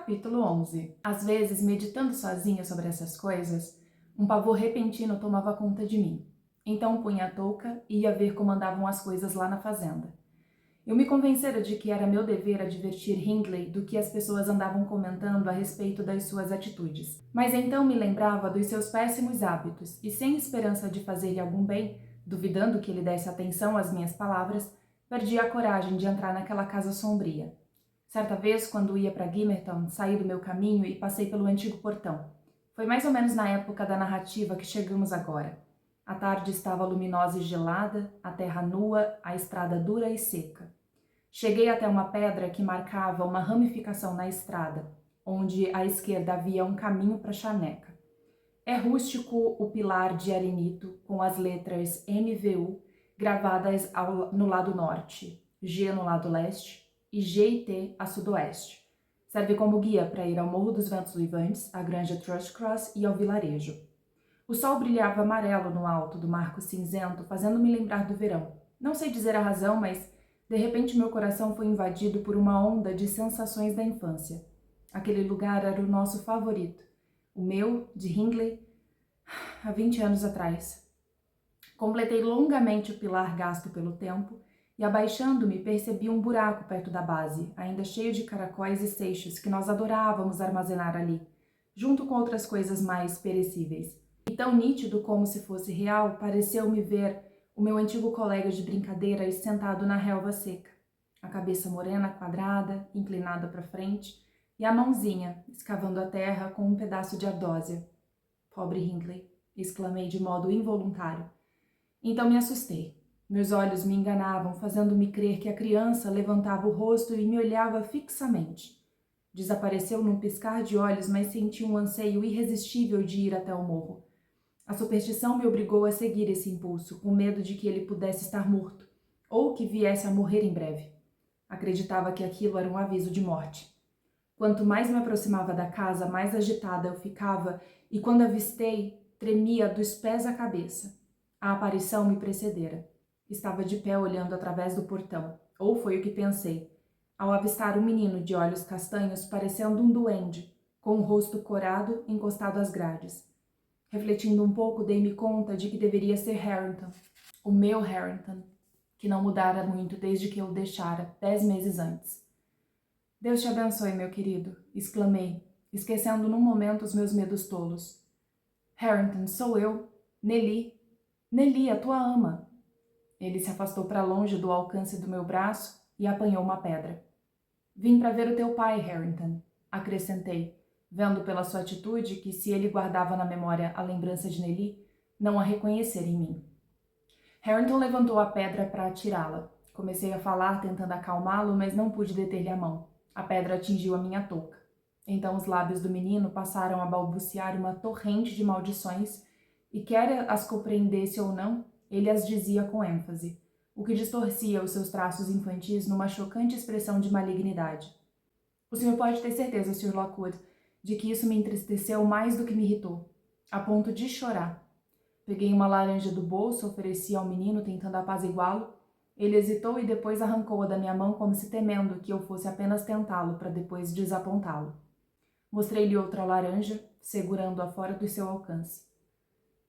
Capítulo 11. Às vezes, meditando sozinha sobre essas coisas, um pavor repentino tomava conta de mim. Então punha a touca e ia ver como andavam as coisas lá na fazenda. Eu me convencera de que era meu dever advertir Hindley do que as pessoas andavam comentando a respeito das suas atitudes. Mas então me lembrava dos seus péssimos hábitos e, sem esperança de fazer-lhe algum bem, duvidando que ele desse atenção às minhas palavras, perdi a coragem de entrar naquela casa sombria. Certa vez, quando ia para Gimmerton, saí do meu caminho e passei pelo antigo portão. Foi mais ou menos na época da narrativa que chegamos agora. A tarde estava luminosa e gelada, a terra nua, a estrada dura e seca. Cheguei até uma pedra que marcava uma ramificação na estrada, onde à esquerda havia um caminho para Charneca. É rústico o pilar de arenito, com as letras MVU gravadas no lado norte, G no lado leste, e G e T a sudoeste. Serve como guia para ir ao Morro dos Ventos Uivantes, à Granja Thrushcross e ao vilarejo. O sol brilhava amarelo no alto do marco cinzento, fazendo-me lembrar do verão. Não sei dizer a razão, mas de repente meu coração foi invadido por uma onda de sensações da infância. Aquele lugar era o nosso favorito. O meu, de Hindley, há 20 anos atrás. Completei longamente o pilar gasto pelo tempo, e abaixando-me percebi um buraco perto da base, ainda cheio de caracóis e seixos que nós adorávamos armazenar ali, junto com outras coisas mais perecíveis. E tão nítido como se fosse real, pareceu-me ver o meu antigo colega de brincadeiras sentado na relva seca, a cabeça morena quadrada, inclinada para frente, e a mãozinha escavando a terra com um pedaço de ardósia. Pobre Hindley, exclamei de modo involuntário. Então me assustei. Meus olhos me enganavam, fazendo-me crer que a criança levantava o rosto e me olhava fixamente. Desapareceu num piscar de olhos, mas senti um anseio irresistível de ir até o morro. A superstição me obrigou a seguir esse impulso, com medo de que ele pudesse estar morto, ou que viesse a morrer em breve. Acreditava que aquilo era um aviso de morte. Quanto mais me aproximava da casa, mais agitada eu ficava, e quando avistei, tremia dos pés à cabeça. A aparição me precedera. Estava de pé olhando através do portão, ou foi o que pensei, ao avistar um menino de olhos castanhos parecendo um duende, com o rosto corado encostado às grades. Refletindo um pouco, dei-me conta de que deveria ser Harrington, o meu Harrington, que não mudara muito desde que eu o deixara 10 meses antes. Deus te abençoe, meu querido, exclamei, esquecendo num momento os meus medos tolos. Harrington, sou eu, Nelly, a tua ama. Ele se afastou para longe do alcance do meu braço e apanhou uma pedra. Vim para ver o teu pai, Harrington, acrescentei, vendo pela sua atitude que, se ele guardava na memória a lembrança de Nelly, não a reconhecer em mim. Harrington levantou a pedra para atirá-la. Comecei a falar, tentando acalmá-lo, mas não pude deter-lhe a mão. A pedra atingiu a minha touca. Então os lábios do menino passaram a balbuciar uma torrente de maldições e, quer as compreendesse ou não, ele as dizia com ênfase, o que distorcia os seus traços infantis numa chocante expressão de malignidade. O senhor pode ter certeza, Sr. Lockwood, de que isso me entristeceu mais do que me irritou, a ponto de chorar. Peguei uma laranja do bolso, ofereci ao menino, tentando apaziguá-lo. Ele hesitou e depois arrancou-a da minha mão como se temendo que eu fosse apenas tentá-lo para depois desapontá-lo. Mostrei-lhe outra laranja, segurando-a fora do seu alcance.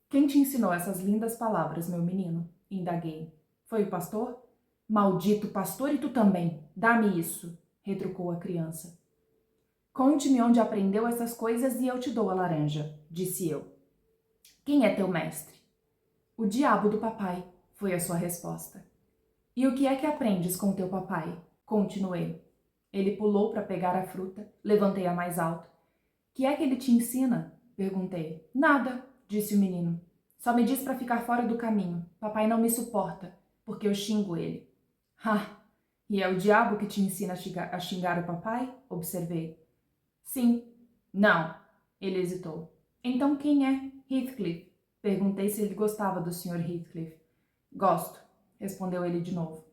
Quem te ensinou essas lindas palavras, meu menino? Indaguei. Foi o pastor? Maldito pastor, e tu também. Dá-me isso, retrucou a criança. Conte-me onde aprendeu essas coisas e eu te dou a laranja, disse eu. Quem é teu mestre? O diabo do papai, foi a sua resposta. E o que é que aprendes com teu papai? Continuei. Ele pulou para pegar a fruta, levantei-a mais alto. Que é que ele te ensina? Perguntei. Nada, disse o menino. Só me diz para ficar fora do caminho. Papai não me suporta, porque eu xingo ele. Ah, e é o diabo que te ensina a xingar o papai? Observei. Sim. Não. Ele hesitou. Então quem é? Heathcliff. Perguntei se ele gostava do Sr. Heathcliff. Gosto, respondeu ele de novo.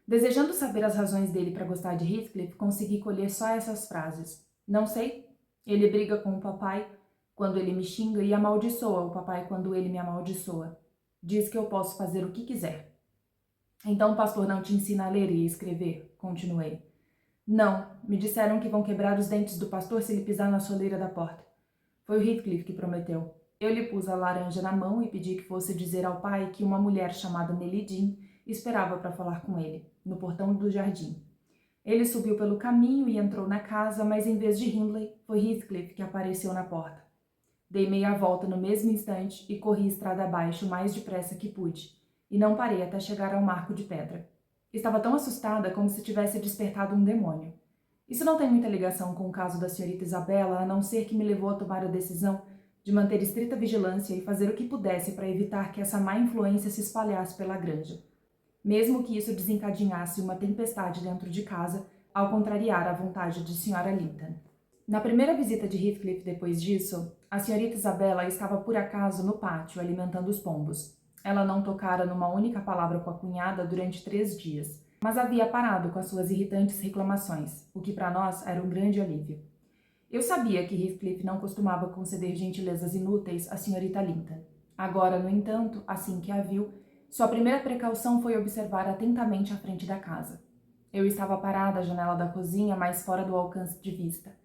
Desejando saber as razões dele para gostar de Heathcliff, consegui colher só essas frases. Não sei. Ele briga com o papai quando ele me xinga e amaldiçoa o papai quando ele me amaldiçoa. Diz que eu posso fazer o que quiser. Então o pastor não te ensina a ler e escrever? Continuei. Não, me disseram que vão quebrar os dentes do pastor se ele pisar na soleira da porta. Foi o Heathcliff que prometeu. Eu lhe pus a laranja na mão e pedi que fosse dizer ao pai que uma mulher chamada Nelly Dean esperava para falar com ele, no portão do jardim. Ele subiu pelo caminho e entrou na casa, mas em vez de Hindley, foi Heathcliff que apareceu na porta. Dei meia volta no mesmo instante e corri estrada abaixo o mais depressa que pude, e não parei até chegar ao marco de pedra. Estava tão assustada como se tivesse despertado um demônio. Isso não tem muita ligação com o caso da senhorita Isabella, a não ser que me levou a tomar a decisão de manter estrita vigilância e fazer o que pudesse para evitar que essa má influência se espalhasse pela granja, mesmo que isso desencadeasse uma tempestade dentro de casa, ao contrariar a vontade de Sra. Linton. Na primeira visita de Heathcliff depois disso, a senhorita Isabella estava por acaso no pátio alimentando os pombos. Ela não tocara numa única palavra com a cunhada durante 3 dias, mas havia parado com as suas irritantes reclamações, o que para nós era um grande alívio. Eu sabia que Heathcliff não costumava conceder gentilezas inúteis à senhorita Linton. Agora, no entanto, assim que a viu, sua primeira precaução foi observar atentamente a frente da casa. Eu estava parada à janela da cozinha, mais fora do alcance de vista.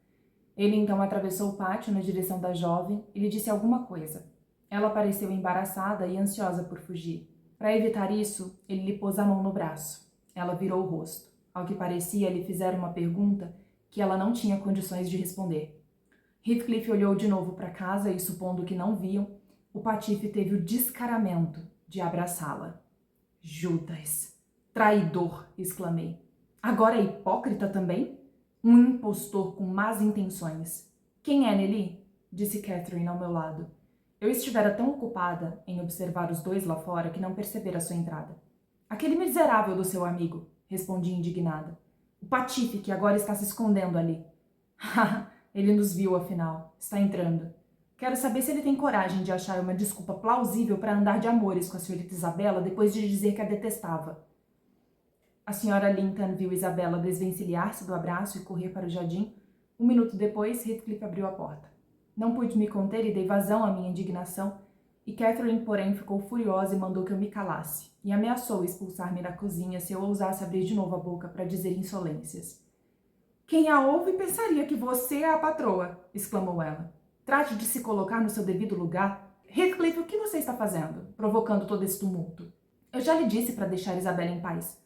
Ele então atravessou o pátio na direção da jovem e lhe disse alguma coisa. Ela pareceu embaraçada e ansiosa por fugir. Para evitar isso, ele lhe pôs a mão no braço. Ela virou o rosto. Ao que parecia, lhe fizeram uma pergunta que ela não tinha condições de responder. Heathcliff olhou de novo para casa e, supondo que não viam, o patife teve o descaramento de abraçá-la. Judas! Traidor! Exclamei. Agora é hipócrita também? Um impostor com más intenções. Quem é Nelly? Disse Catherine ao meu lado. Eu estivera tão ocupada em observar os dois lá fora que não percebera sua entrada. Aquele miserável do seu amigo, respondi indignada. O patife que agora está se escondendo ali. Ele nos viu, afinal. Está entrando. Quero saber se ele tem coragem de achar uma desculpa plausível para andar de amores com a senhorita Isabella depois de dizer que a detestava. A senhora Linton viu Isabella desvencilhar-se do abraço e correr para o jardim. 1 minuto depois, Heathcliff abriu a porta. Não pude me conter e dei vazão à minha indignação, e Catherine, porém, ficou furiosa e mandou que eu me calasse, e ameaçou expulsar-me da cozinha se eu ousasse abrir de novo a boca para dizer insolências. Quem a ouve pensaria que você é a patroa, exclamou ela. Trate de se colocar no seu devido lugar. Heathcliff, o que você está fazendo, provocando todo esse tumulto? Eu já lhe disse para deixar Isabella em paz.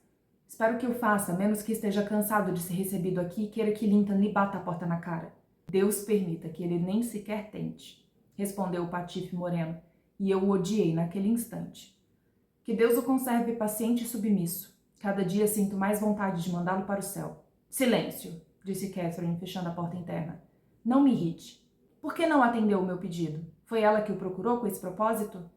Espero que o faça, menos que esteja cansado de ser recebido aqui e queira que Linton lhe bata a porta na cara. Deus permita que ele nem sequer tente, respondeu o patife moreno, e eu o odiei naquele instante. Que Deus o conserve paciente e submisso. Cada dia sinto mais vontade de mandá-lo para o céu. Silêncio, disse Catherine, fechando a porta interna. Não me irrite. Por que não atendeu o meu pedido? Foi ela que o procurou com esse propósito?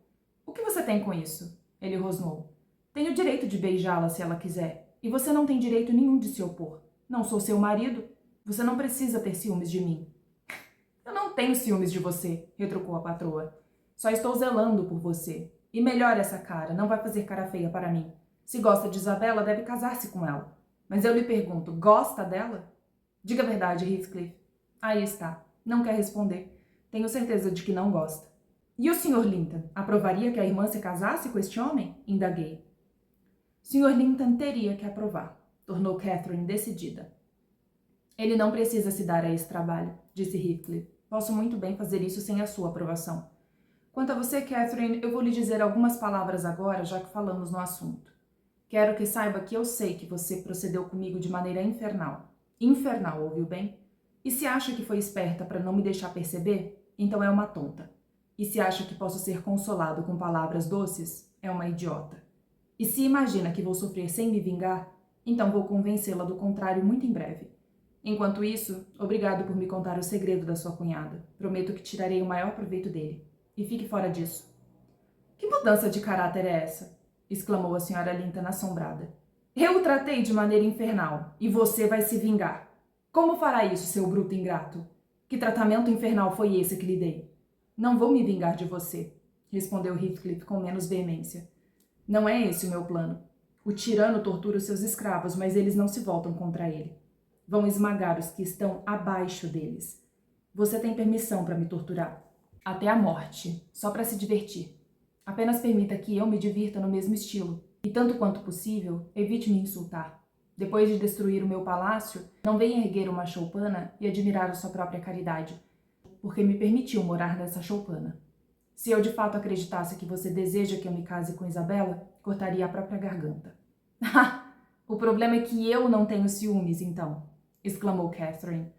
O que você tem com isso? Ele rosnou. Tenho direito de beijá-la se ela quiser, e você não tem direito nenhum de se opor. Não sou seu marido. Você não precisa ter ciúmes de mim. Eu não tenho ciúmes de você, retrucou a patroa. Só estou zelando por você. E melhor essa cara, não vai fazer cara feia para mim. Se gosta de Isabella, deve casar-se com ela. Mas eu lhe pergunto, gosta dela? Diga a verdade, Heathcliff. Aí está. Não quer responder. Tenho certeza de que não gosta. E o Sr. Linton aprovaria que a irmã se casasse com este homem? Indaguei. Sr. Linton teria que aprovar, tornou Catherine decidida. Ele não precisa se dar a esse trabalho, disse Heathcliff. Posso muito bem fazer isso sem a sua aprovação. Quanto a você, Catherine, eu vou lhe dizer algumas palavras agora, já que falamos no assunto. Quero que saiba que eu sei que você procedeu comigo de maneira infernal. Infernal, ouviu bem? E se acha que foi esperta para não me deixar perceber, então é uma tonta. E se acha que posso ser consolado com palavras doces, é uma idiota. E se imagina que vou sofrer sem me vingar, então vou convencê-la do contrário muito em breve. Enquanto isso, obrigado por me contar o segredo da sua cunhada. Prometo que tirarei o maior proveito dele. E fique fora disso. Que mudança de caráter é essa? Exclamou a senhora Linton assombrada. Eu o tratei de maneira infernal, e você vai se vingar. Como fará isso, seu bruto ingrato? Que tratamento infernal foi esse que lhe dei? Não vou me vingar de você, respondeu Heathcliff com menos veemência. Não é esse o meu plano. O tirano tortura os seus escravos, mas eles não se voltam contra ele. Vão esmagar os que estão abaixo deles. Você tem permissão para me torturar. Até a morte, só para se divertir. Apenas permita que eu me divirta no mesmo estilo. E tanto quanto possível, evite me insultar. Depois de destruir o meu palácio, não venha erguer uma choupana e admirar a sua própria caridade, porque me permitiu morar nessa choupana. Se eu de fato acreditasse que você deseja que eu me case com Isabela, cortaria a própria garganta. O problema é que eu não tenho ciúmes, então, exclamou Catherine.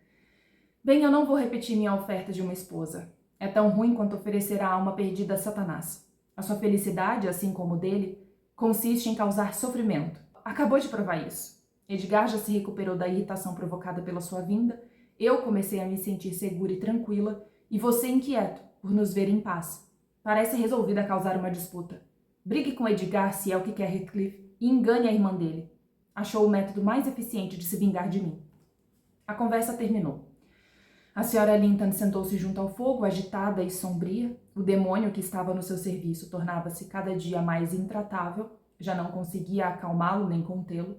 Bem, eu não vou repetir minha oferta de uma esposa. É tão ruim quanto oferecer a alma perdida a Satanás. A sua felicidade, assim como o dele, consiste em causar sofrimento. Acabou de provar isso. Edgar já se recuperou da irritação provocada pela sua vinda, eu comecei a me sentir segura e tranquila, e você inquieto por nos ver em paz. Parece resolvida a causar uma disputa. Brigue com Edgar se é o que quer Heathcliff e engane a irmã dele. Achou o método mais eficiente de se vingar de mim. A conversa terminou. A senhora Linton sentou-se junto ao fogo, agitada e sombria. O demônio que estava no seu serviço tornava-se cada dia mais intratável. Já não conseguia acalmá-lo nem contê-lo.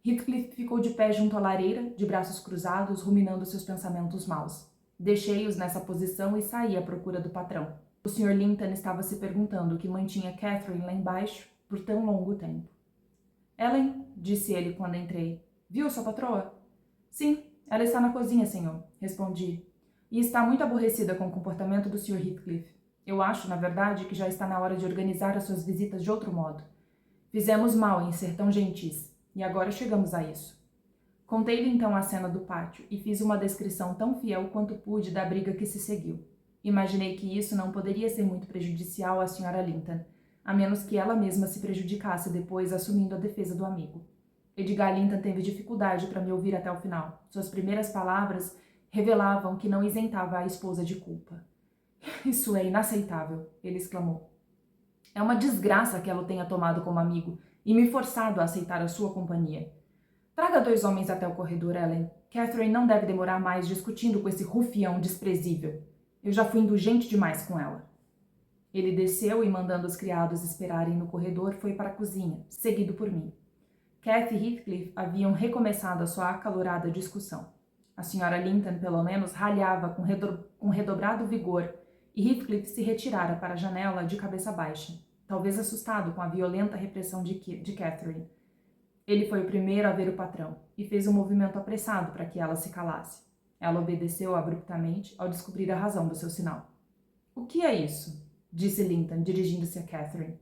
Heathcliff ficou de pé junto à lareira, de braços cruzados, ruminando seus pensamentos maus. Deixei-os nessa posição e saí à procura do patrão. O Sr. Linton estava se perguntando o que mantinha Catherine lá embaixo por tão longo tempo. Ellen, disse ele quando entrei. Viu sua patroa? Sim, ela está na cozinha, senhor, respondi. E está muito aborrecida com o comportamento do Sr. Heathcliff. Eu acho, na verdade, que já está na hora de organizar as suas visitas de outro modo. Fizemos mal em ser tão gentis, e agora chegamos a isso. Contei-lhe então a cena do pátio e fiz uma descrição tão fiel quanto pude da briga que se seguiu. Imaginei que isso não poderia ser muito prejudicial à Sra. Linton, a menos que ela mesma se prejudicasse depois assumindo a defesa do amigo. Edgar Linton teve dificuldade para me ouvir até o final. Suas primeiras palavras revelavam que não isentava a esposa de culpa. Isso é inaceitável, ele exclamou. É uma desgraça que ela o tenha tomado como amigo e me forçado a aceitar a sua companhia. Traga 2 homens até o corredor, Ellen. Catherine não deve demorar mais discutindo com esse rufião desprezível. Eu já fui indulgente demais com ela. Ele desceu e, mandando os criados esperarem no corredor, foi para a cozinha, seguido por mim. Cath e Heathcliff haviam recomeçado a sua acalorada discussão. A Sra. Linton, pelo menos, ralhava com redobrado vigor, e Heathcliff se retirara para a janela de cabeça baixa, talvez assustado com a violenta repressão de Catherine. Ele foi o primeiro a ver o patrão, e fez um movimento apressado para que ela se calasse. Ela obedeceu abruptamente ao descobrir a razão do seu sinal. — O que é isso? Disse Linton, dirigindo-se a Catherine.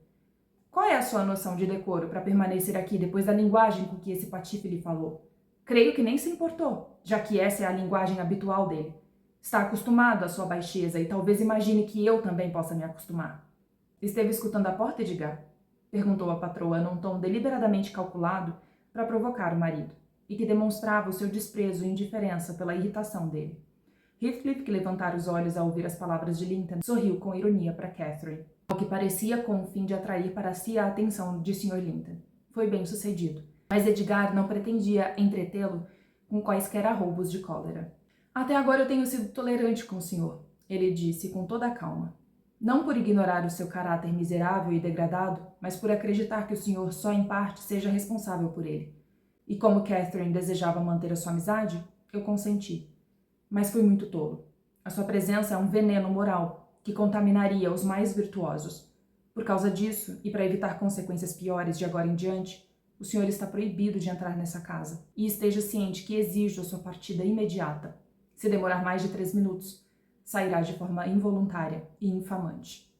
Qual é a sua noção de decoro para permanecer aqui depois da linguagem com que esse patife lhe falou? Creio que nem se importou, já que essa é a linguagem habitual dele. Está acostumado à sua baixeza e talvez imagine que eu também possa me acostumar. Esteve escutando a porta, Edgar? Perguntou a patroa num tom deliberadamente calculado para provocar o marido, e que demonstrava o seu desprezo e indiferença pela irritação dele. Heathcliff, que levantara os olhos ao ouvir as palavras de Linton, sorriu com ironia para Catherine, ao que parecia com o fim de atrair para si a atenção de Sr. Linton. Foi bem sucedido, mas Edgar não pretendia entretê-lo com quaisquer arroubos de cólera. Até agora eu tenho sido tolerante com o senhor, ele disse com toda a calma. Não por ignorar o seu caráter miserável e degradado, mas por acreditar que o senhor só em parte seja responsável por ele. E como Catherine desejava manter a sua amizade, eu consenti. Mas fui muito tolo. A sua presença é um veneno moral que contaminaria os mais virtuosos. Por causa disso, e para evitar consequências piores de agora em diante, o senhor está proibido de entrar nessa casa. E esteja ciente que exijo a sua partida imediata. Se demorar mais de 3 minutos, sairá de forma involuntária e infamante.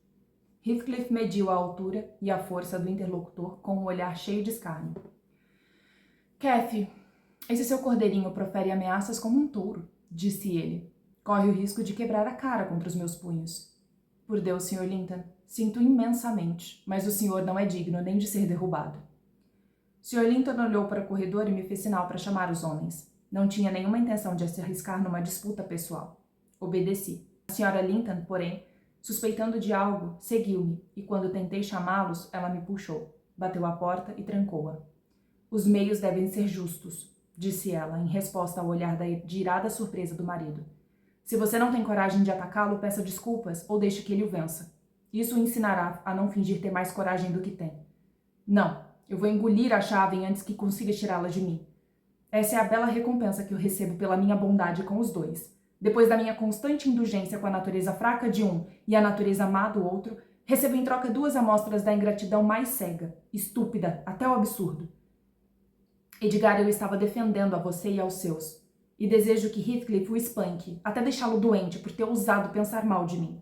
Heathcliff mediu a altura e a força do interlocutor com um olhar cheio de escárnio. Cathy, esse seu cordeirinho profere ameaças como um touro, disse ele. Corre o risco de quebrar a cara contra os meus punhos. Por Deus, Sr. Linton, sinto imensamente, mas o senhor não é digno nem de ser derrubado. Sr. Linton olhou para o corredor e me fez sinal para chamar os homens. Não tinha nenhuma intenção de se arriscar numa disputa pessoal. Obedeci. A Sra. Linton, porém, suspeitando de algo, seguiu-me, e quando tentei chamá-los, ela me puxou, bateu à porta e trancou-a. Os meios devem ser justos, disse ela, em resposta ao olhar de irada surpresa do marido. Se você não tem coragem de atacá-lo, peça desculpas ou deixe que ele o vença. Isso o ensinará a não fingir ter mais coragem do que tem. Não, eu vou engolir a chave antes que consiga tirá-la de mim. Essa é a bela recompensa que eu recebo pela minha bondade com os dois. Depois da minha constante indulgência com a natureza fraca de um e a natureza má do outro, recebo em troca 2 amostras da ingratidão mais cega, estúpida, até o absurdo. Edgar, eu estava defendendo a você e aos seus. E desejo que Heathcliff o espanque, até deixá-lo doente por ter ousado pensar mal de mim.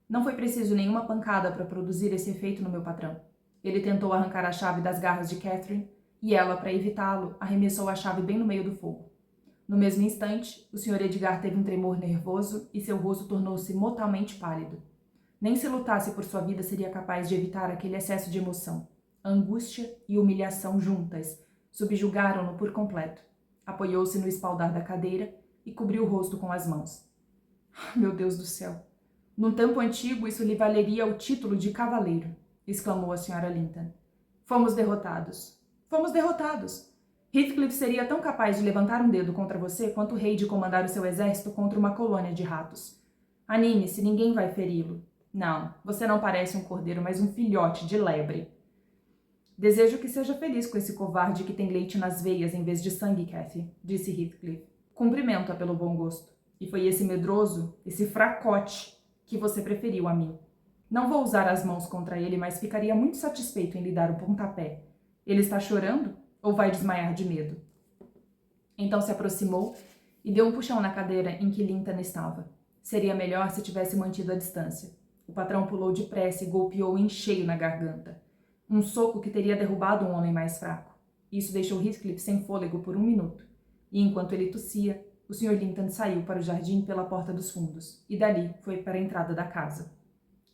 Não foi preciso nenhuma pancada para produzir esse efeito no meu patrão. Ele tentou arrancar a chave das garras de Catherine e ela, para evitá-lo, arremessou a chave bem no meio do fogo. No mesmo instante, o Sr. Edgar teve um tremor nervoso e seu rosto tornou-se mortalmente pálido. Nem se lutasse por sua vida seria capaz de evitar aquele excesso de emoção. A angústia e humilhação juntas subjugaram-no por completo. Apoiou-se no espaldar da cadeira e cobriu o rosto com as mãos. Meu Deus do céu! Num tempo antigo, isso lhe valeria o título de cavaleiro, exclamou a Sra. Linton. Fomos derrotados. Fomos derrotados. Heathcliff seria tão capaz de levantar um dedo contra você quanto o rei de comandar o seu exército contra uma colônia de ratos. Anime-se, ninguém vai feri-lo. Não, você não parece um cordeiro, mas um filhote de lebre. Desejo que seja feliz com esse covarde que tem leite nas veias em vez de sangue, Cathy, disse Heathcliff. Cumprimento-a pelo bom gosto. E foi esse medroso, esse fracote, que você preferiu a mim. Não vou usar as mãos contra ele, mas ficaria muito satisfeito em lhe dar um pontapé. Ele está chorando ou vai desmaiar de medo? Então se aproximou e deu um puxão na cadeira em que Linton estava. Seria melhor se tivesse mantido a distância. O patrão pulou depressa e golpeou em cheio na garganta. Um soco que teria derrubado um homem mais fraco. Isso deixou Heathcliff sem fôlego por 1 minuto. E enquanto ele tossia, o Sr. Linton saiu para o jardim pela porta dos fundos, e dali foi para a entrada da casa.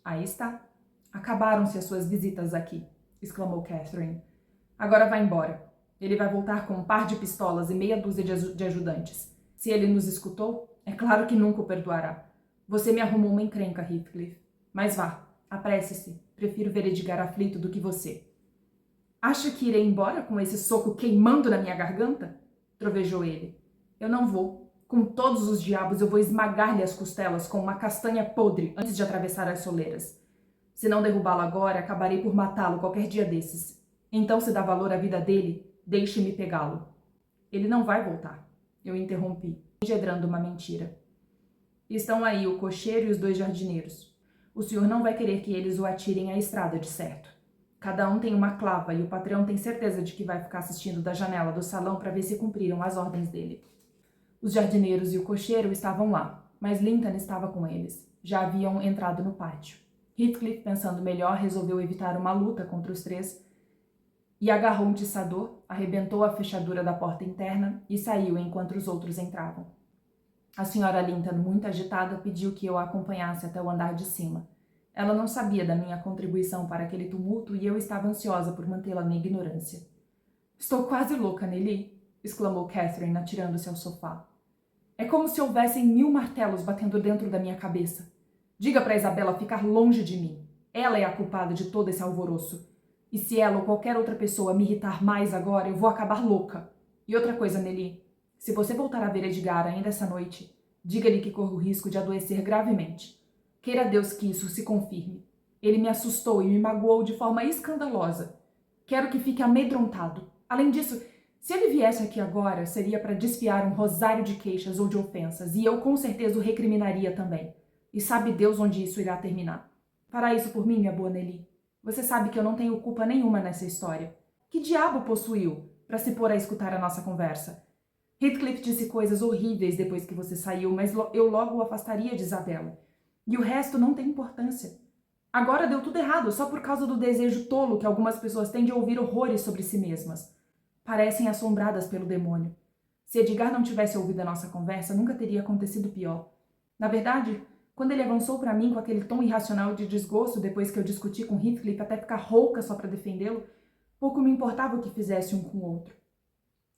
Aí está. Acabaram-se as suas visitas aqui, exclamou Catherine. Agora vá embora. Ele vai voltar com um par de pistolas e meia dúzia de ajudantes. Se ele nos escutou, é claro que nunca o perdoará. Você me arrumou uma encrenca, Heathcliff. Mas vá, apresse-se. Prefiro ver Edgar aflito do que você. Acha que irei embora com esse soco queimando na minha garganta? Trovejou ele. Eu não vou. Com todos os diabos eu vou esmagar-lhe as costelas com uma castanha podre antes de atravessar as soleiras. Se não derrubá-lo agora, acabarei por matá-lo qualquer dia desses. Então, se dá valor à vida dele, deixe-me pegá-lo. Ele não vai voltar. Eu interrompi, engendrando uma mentira. Estão aí o cocheiro e os 2 jardineiros. O senhor não vai querer que eles o atirem à estrada, de certo. Cada um tem uma clava e o patrão tem certeza de que vai ficar assistindo da janela do salão para ver se cumpriram as ordens dele. Os jardineiros e o cocheiro estavam lá, mas Linton estava com eles. Já haviam entrado no pátio. Heathcliff, pensando melhor, resolveu evitar uma luta contra os 3 e agarrou um tiçador, arrebentou a fechadura da porta interna e saiu enquanto os outros entravam. A Sra. Linton, muito agitada, pediu que eu a acompanhasse até o andar de cima. Ela não sabia da minha contribuição para aquele tumulto e eu estava ansiosa por mantê-la na ignorância. Estou quase louca, Nelly, exclamou Catherine, atirando-se ao sofá. É como se houvessem 1000 martelos batendo dentro da minha cabeça. Diga para Isabela ficar longe de mim. Ela é a culpada de todo esse alvoroço. E se ela ou qualquer outra pessoa me irritar mais agora, eu vou acabar louca. E outra coisa, Nelly. Se você voltar a ver Edgar ainda essa noite, diga-lhe que corro o risco de adoecer gravemente. Queira Deus que isso se confirme. Ele me assustou e me magoou de forma escandalosa. Quero que fique amedrontado. Além disso, se ele viesse aqui agora, seria para desfiar um rosário de queixas ou de ofensas, e eu com certeza o recriminaria também. E sabe Deus onde isso irá terminar. Fará isso por mim, minha boa Nelly. Você sabe que eu não tenho culpa nenhuma nessa história. Que diabo possuiu para se pôr a escutar a nossa conversa? Heathcliff disse coisas horríveis depois que você saiu, mas eu logo o afastaria de Isabela. E o resto não tem importância. Agora deu tudo errado, só por causa do desejo tolo que algumas pessoas têm de ouvir horrores sobre si mesmas. Parecem assombradas pelo demônio. Se Edgar não tivesse ouvido a nossa conversa, nunca teria acontecido pior. Na verdade, quando ele avançou para mim com aquele tom irracional de desgosto depois que eu discuti com Heathcliff até ficar rouca só para defendê-lo, pouco me importava o que fizesse um com o outro.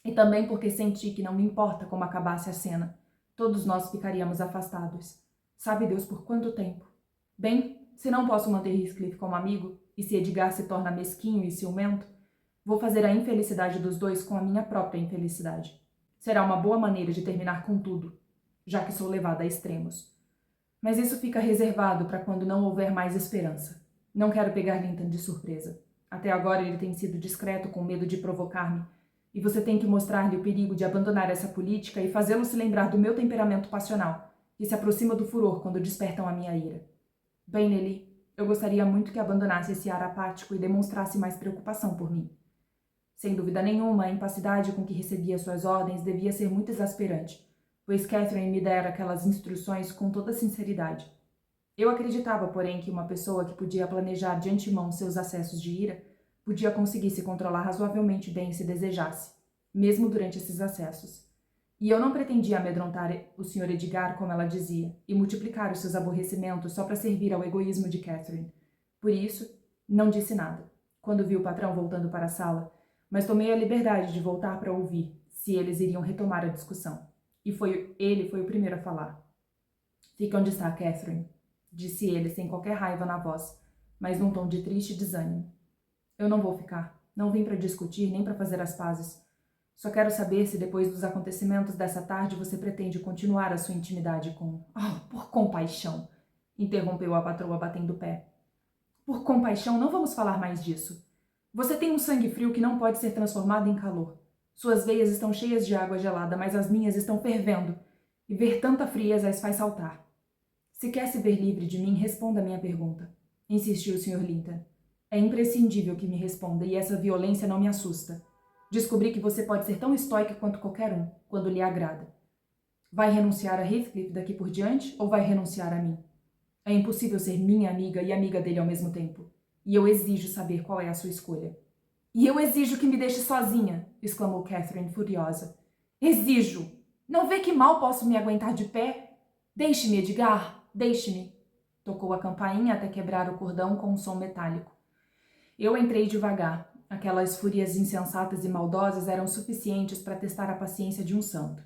E também porque senti que não me importa como acabasse a cena. Todos nós ficaríamos afastados. Sabe Deus por quanto tempo? Bem, se não posso manter Heathcliff como amigo, e se Edgar se torna mesquinho e ciumento, vou fazer a infelicidade dos 2 com a minha própria infelicidade. Será uma boa maneira de terminar com tudo, já que sou levada a extremos. Mas isso fica reservado para quando não houver mais esperança. Não quero pegar Linton de surpresa. Até agora ele tem sido discreto com medo de provocar-me, e você tem que mostrar-lhe o perigo de abandonar essa política e fazê-lo se lembrar do meu temperamento passional, que se aproxima do furor quando despertam a minha ira. Bem, Nelly, eu gostaria muito que abandonasse esse ar apático e demonstrasse mais preocupação por mim. Sem dúvida nenhuma, a impassividade com que recebia suas ordens devia ser muito exasperante, pois Catherine me dera aquelas instruções com toda sinceridade. Eu acreditava, porém, que uma pessoa que podia planejar de antemão seus acessos de ira podia conseguir se controlar razoavelmente bem se desejasse, mesmo durante esses acessos. E eu não pretendia amedrontar o Sr. Edgar, como ela dizia, e multiplicar os seus aborrecimentos só para servir ao egoísmo de Catherine. Por isso, não disse nada, quando vi o patrão voltando para a sala, mas tomei a liberdade de voltar para ouvir se eles iriam retomar a discussão. E ele foi o primeiro a falar. Fica onde está, Catherine, disse ele sem qualquer raiva na voz, mas num tom de triste desânimo. Eu não vou ficar. Não vim para discutir nem para fazer as pazes. Só quero saber se depois dos acontecimentos dessa tarde você pretende continuar a sua intimidade com... por compaixão, interrompeu a patroa batendo o pé. Por compaixão, não vamos falar mais disso. Você tem um sangue frio que não pode ser transformado em calor. Suas veias estão cheias de água gelada, mas as minhas estão fervendo, e ver tanta frieza as faz saltar. Se quer se ver livre de mim, responda a minha pergunta, insistiu o Sr. Linton. É imprescindível que me responda, e essa violência não me assusta. Descobri que você pode ser tão estoica quanto qualquer um, quando lhe agrada. Vai renunciar a Heathcliff daqui por diante, ou vai renunciar a mim? É impossível ser minha amiga e amiga dele ao mesmo tempo. E eu exijo saber qual é a sua escolha. E eu exijo que me deixe sozinha, exclamou Catherine furiosa. Exijo! Não vê que mal posso me aguentar de pé? Deixe-me, Edgar, deixe-me. Tocou a campainha até quebrar o cordão com um som metálico. Eu entrei devagar. Aquelas fúrias insensatas e maldosas eram suficientes para testar a paciência de um santo.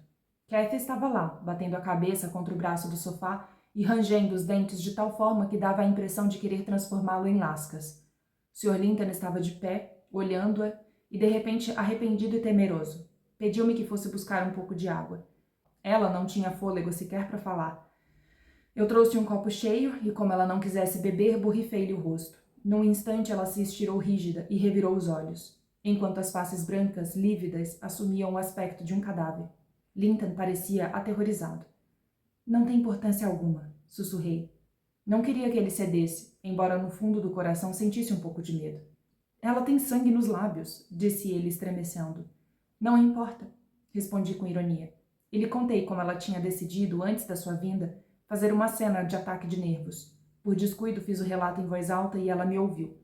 Cathy estava lá, batendo a cabeça contra o braço do sofá e rangendo os dentes de tal forma que dava a impressão de querer transformá-lo em lascas. Sr. Linton estava de pé, olhando-a, e de repente arrependido e temeroso. Pediu-me que fosse buscar um pouco de água. Ela não tinha fôlego sequer para falar. Eu trouxe um copo cheio e, como ela não quisesse beber, borrifei-lhe o rosto. Num instante ela se estirou rígida e revirou os olhos, enquanto as faces brancas, lívidas, assumiam o aspecto de um cadáver. Linton parecia aterrorizado. Não tem importância alguma, sussurrei. Não queria que ele cedesse, embora no fundo do coração sentisse um pouco de medo. Ela tem sangue nos lábios, disse ele estremecendo. Não importa, respondi com ironia. E lhe contei como ela tinha decidido, antes da sua vinda, fazer uma cena de ataque de nervos. Por descuido fiz o relato em voz alta e ela me ouviu.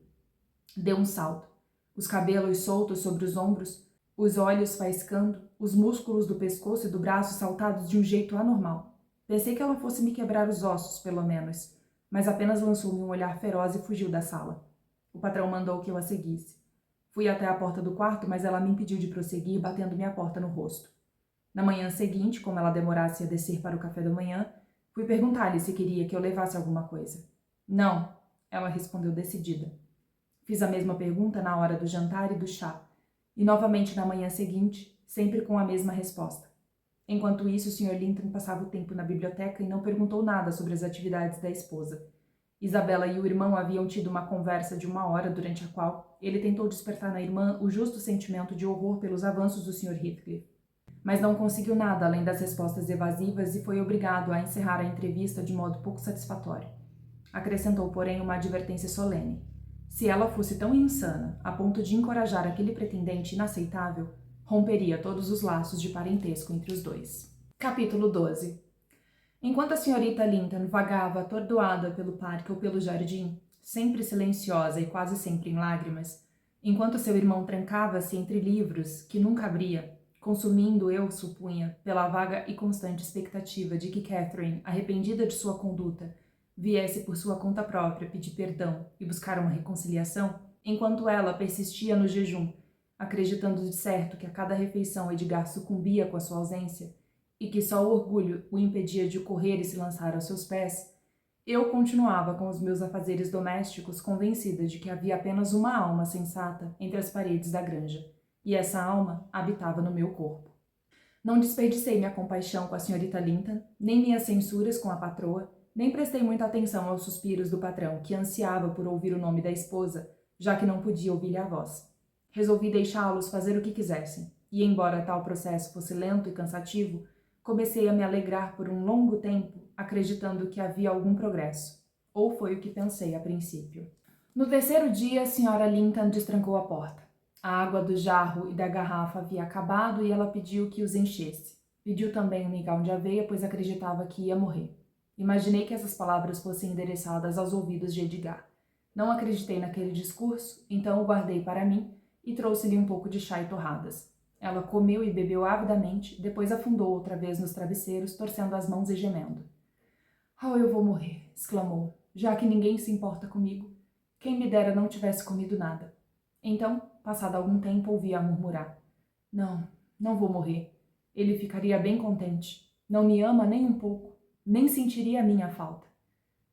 Deu um salto. Os cabelos soltos sobre os ombros, os olhos faiscando, os músculos do pescoço e do braço saltados de um jeito anormal. Pensei que ela fosse me quebrar os ossos, pelo menos, mas apenas lançou-me um olhar feroz e fugiu da sala. O patrão mandou que eu a seguisse. Fui até a porta do quarto, mas ela me impediu de prosseguir, batendo-me a porta no rosto. Na manhã seguinte, como ela demorasse a descer para o café da manhã, fui perguntar-lhe se queria que eu levasse alguma coisa. Não, ela respondeu decidida. Fiz a mesma pergunta na hora do jantar e do chá, e novamente na manhã seguinte, sempre com a mesma resposta. Enquanto isso, o Sr. Linton passava o tempo na biblioteca e não perguntou nada sobre as atividades da esposa. Isabela e o irmão haviam tido uma conversa de 1 hora, durante a qual ele tentou despertar na irmã o justo sentimento de horror pelos avanços do Sr. Heathcliff. Mas não conseguiu nada além das respostas evasivas e foi obrigado a encerrar a entrevista de modo pouco satisfatório. Acrescentou, porém, uma advertência solene. Se ela fosse tão insana a ponto de encorajar aquele pretendente inaceitável, romperia todos os laços de parentesco entre os dois. Capítulo 12. Enquanto a senhorita Linton vagava atordoada pelo parque ou pelo jardim, sempre silenciosa e quase sempre em lágrimas, enquanto seu irmão trancava-se entre livros que nunca abria, consumindo, eu supunha, pela vaga e constante expectativa de que Catherine, arrependida de sua conduta, viesse por sua conta própria pedir perdão e buscar uma reconciliação, enquanto ela persistia no jejum, acreditando de certo que a cada refeição Edgar sucumbia com a sua ausência e que só o orgulho o impedia de correr e se lançar aos seus pés, eu continuava com os meus afazeres domésticos, convencida de que havia apenas uma alma sensata entre as paredes da granja, e essa alma habitava no meu corpo. Não desperdicei minha compaixão com a senhorita Linton, nem minhas censuras com a patroa, nem prestei muita atenção aos suspiros do patrão, que ansiava por ouvir o nome da esposa, já que não podia ouvir-lhe a voz. Resolvi deixá-los fazer o que quisessem, e embora tal processo fosse lento e cansativo, comecei a me alegrar por um longo tempo, acreditando que havia algum progresso. Ou foi o que pensei a princípio. No terceiro dia, a senhora Linton destrancou a porta. A água do jarro e da garrafa havia acabado e ela pediu que os enchesse. Pediu também um mingau de aveia, pois acreditava que ia morrer. Imaginei que essas palavras fossem endereçadas aos ouvidos de Edgar. Não acreditei naquele discurso, então o guardei para mim e trouxe-lhe um pouco de chá e torradas. Ela comeu e bebeu avidamente, depois afundou outra vez nos travesseiros, torcendo as mãos e gemendo. "Oh, eu vou morrer", exclamou, "já que ninguém se importa comigo. Quem me dera não tivesse comido nada." Então, passado algum tempo, ouvi-a murmurar. Não, não vou morrer. Ele ficaria bem contente. Não me ama nem um pouco, nem sentiria a minha falta."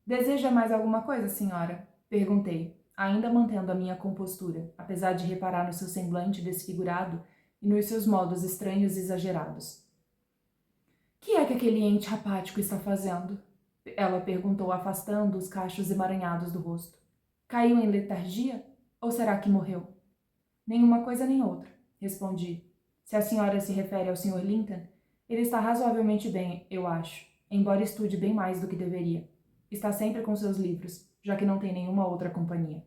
"Deseja mais alguma coisa, senhora?" perguntei, ainda mantendo a minha compostura, apesar de reparar no seu semblante desfigurado e nos seus modos estranhos e exagerados. "Que é que aquele ente apático está fazendo?" ela perguntou, afastando os cachos emaranhados do rosto. "Caiu em letargia? Ou será que morreu?" "Nenhuma coisa nem outra", respondi. "Se a senhora se refere ao Sr. Linton, ele está razoavelmente bem, eu acho, embora estude bem mais do que deveria. Está sempre com seus livros, já que não tem nenhuma outra companhia."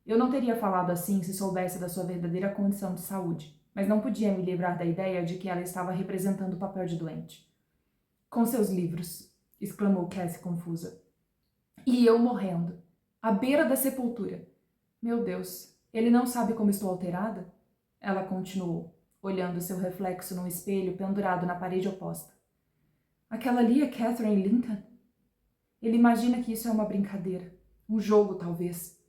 Eu não teria falado assim se soubesse da sua verdadeira condição de saúde, mas não podia me livrar da ideia de que ela estava representando o papel de doente. "Com seus livros", exclamou Cassie confusa. "E eu morrendo, à beira da sepultura. Meu Deus, ele não sabe como estou alterada?" Ela continuou, olhando seu reflexo num espelho pendurado na parede oposta. "Aquela ali é Catherine Linton? Ele imagina que isso é uma brincadeira, um jogo talvez.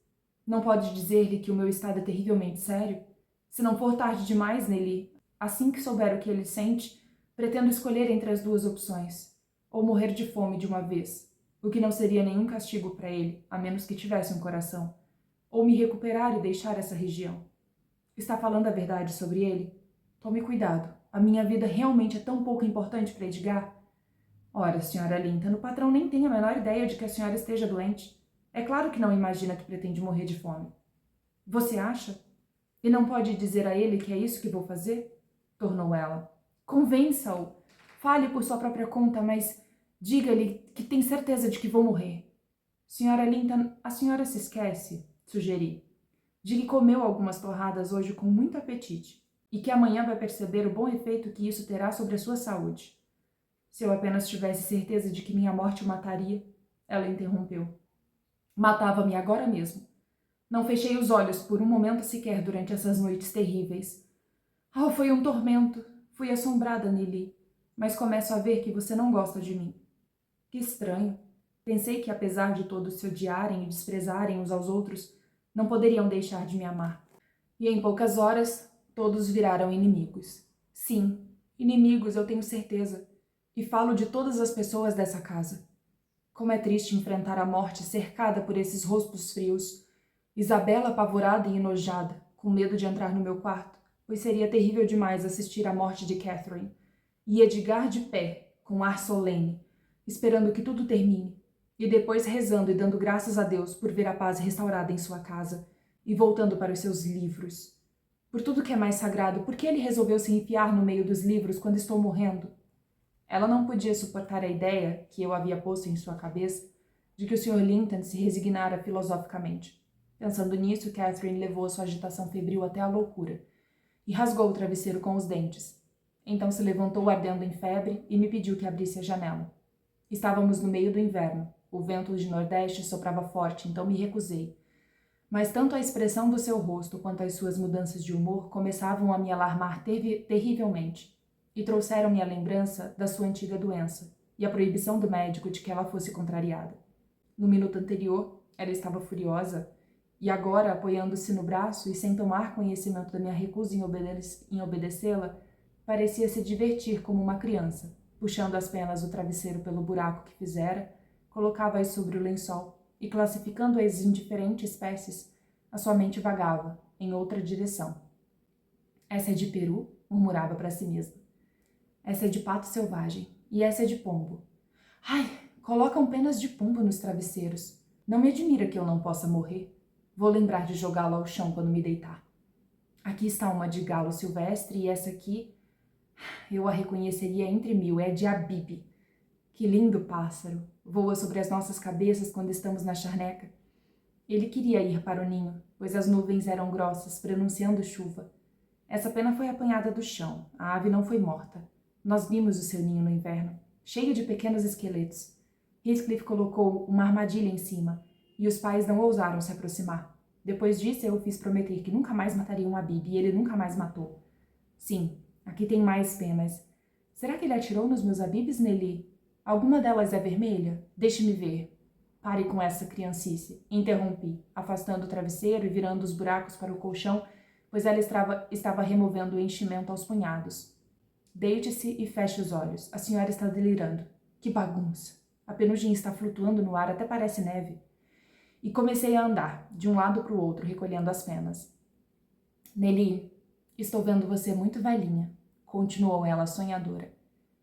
Não pode dizer-lhe que o meu estado é terrivelmente sério? Se não for tarde demais nele, assim que souber o que ele sente, pretendo escolher entre as duas opções. Ou morrer de fome de uma vez, o que não seria nenhum castigo para ele, a menos que tivesse um coração. Ou me recuperar e deixar essa região. Está falando a verdade sobre ele? Tome cuidado. A minha vida realmente é tão pouco importante para Edgar? Ora, senhora Linton, o patrão nem tem a menor ideia de que a senhora esteja doente. É claro que não imagina que pretende morrer de fome." "Você acha? E não pode dizer a ele que é isso que vou fazer?" tornou ela. "Convença-o. Fale por sua própria conta, mas diga-lhe que tem certeza de que vou morrer." "Senhora Linton, a senhora se esquece", sugeri, "de que comeu algumas torradas hoje com muito apetite e que amanhã vai perceber o bom efeito que isso terá sobre a sua saúde." "Se eu apenas tivesse certeza de que minha morte o mataria", ela interrompeu. "Matava-me agora mesmo. Não fechei os olhos por um momento sequer durante essas noites terríveis. Oh, foi um tormento. Fui assombrada, Nili. Mas começo a ver que você não gosta de mim." "Que estranho. Pensei que, apesar de todos se odiarem e desprezarem uns aos outros, não poderiam deixar de me amar." E em poucas horas, todos viraram inimigos. Sim, inimigos, eu tenho certeza. E falo de todas as pessoas dessa casa. Como é triste enfrentar a morte cercada por esses rostos frios. Isabela apavorada e enojada, com medo de entrar no meu quarto, pois seria terrível demais assistir à morte de Catherine. E Edgar de pé, com ar solene, esperando que tudo termine, e depois rezando e dando graças a Deus por ver a paz restaurada em sua casa, e voltando para os seus livros. Por tudo que é mais sagrado, por que ele resolveu se enfiar no meio dos livros quando estou morrendo? Ela não podia suportar a ideia, que eu havia posto em sua cabeça, de que o Sr. Linton se resignara filosoficamente. Pensando nisso, Catherine levou sua agitação febril até a loucura, e rasgou o travesseiro com os dentes. Então se levantou ardendo em febre e me pediu que abrisse a janela. Estávamos no meio do inverno. O vento de nordeste soprava forte, então me recusei. Mas tanto a expressão do seu rosto quanto as suas mudanças de humor começavam a me alarmar terrivelmente, e trouxeram-me a lembrança da sua antiga doença e a proibição do médico de que ela fosse contrariada. No minuto anterior, ela estava furiosa, e agora, apoiando-se no braço e sem tomar conhecimento da minha recusa em obedecê-la, parecia se divertir como uma criança, puxando as penas do travesseiro pelo buraco que fizera, colocava-as sobre o lençol e, classificando-as em diferentes espécies, a sua mente vagava em outra direção. "Essa é de peru", murmurava para si mesma. "Essa é de pato selvagem e essa é de pombo. Ai, colocam penas de pombo nos travesseiros. Não me admira que eu não possa morrer. Vou lembrar de jogá-la ao chão quando me deitar. Aqui está uma de galo silvestre e essa aqui, eu a reconheceria entre mil, é de abibe. Que lindo pássaro, voa sobre as nossas cabeças quando estamos na charneca. Ele queria ir para o ninho, pois as nuvens eram grossas, prenunciando chuva. Essa pena foi apanhada do chão. A ave não foi morta. Nós vimos o seu ninho no inverno, cheio de pequenos esqueletos. Heathcliff colocou uma armadilha em cima, e os pais não ousaram se aproximar. Depois disso, eu o fiz prometer que nunca mais mataria um Habib, e ele nunca mais matou. Sim, aqui tem mais penas. Será que ele atirou nos meus Habibs, Nelly? Alguma delas é vermelha? Deixe-me ver. Pare com essa criancice, interrompi, afastando o travesseiro e virando os buracos para o colchão, pois ela estava removendo o enchimento aos punhados. Deite-se e feche os olhos. A senhora está delirando. Que bagunça! A penugem está flutuando no ar, até parece neve. E comecei a andar, de um lado para o outro, recolhendo as penas. Nelly, estou vendo você muito velhinha, continuou ela sonhadora,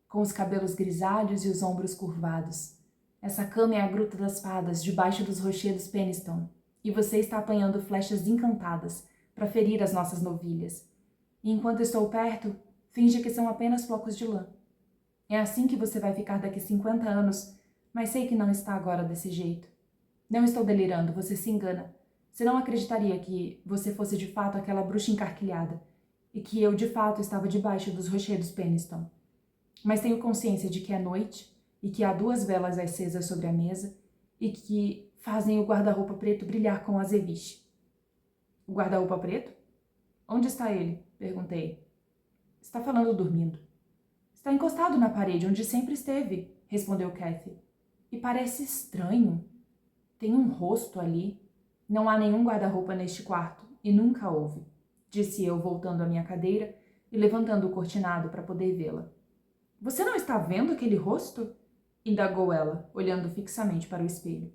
com os cabelos grisalhos e os ombros curvados. Essa cama é a Gruta das Fadas, debaixo dos rochedos Penistone, e você está apanhando flechas encantadas para ferir as nossas novilhas. E enquanto estou perto, finge que são apenas flocos de lã. É assim que você vai ficar daqui 50 anos, mas sei que não está agora desse jeito. Não estou delirando, você se engana. Você não acreditaria que você fosse de fato aquela bruxa encarquilhada, e que eu de fato estava debaixo dos rochedos Penistone. Mas tenho consciência de que é noite, e que há 2 velas acesas sobre a mesa, e que fazem o guarda-roupa preto brilhar com azeviche. O guarda-roupa preto? Onde está ele? Perguntei. Está falando dormindo. Está encostado na parede, onde sempre esteve, respondeu Cathy. E parece estranho. Tem um rosto ali. Não há nenhum guarda-roupa neste quarto, e nunca houve, disse eu, voltando à minha cadeira e levantando o cortinado para poder vê-la. Você não está vendo aquele rosto? Indagou ela, olhando fixamente para o espelho.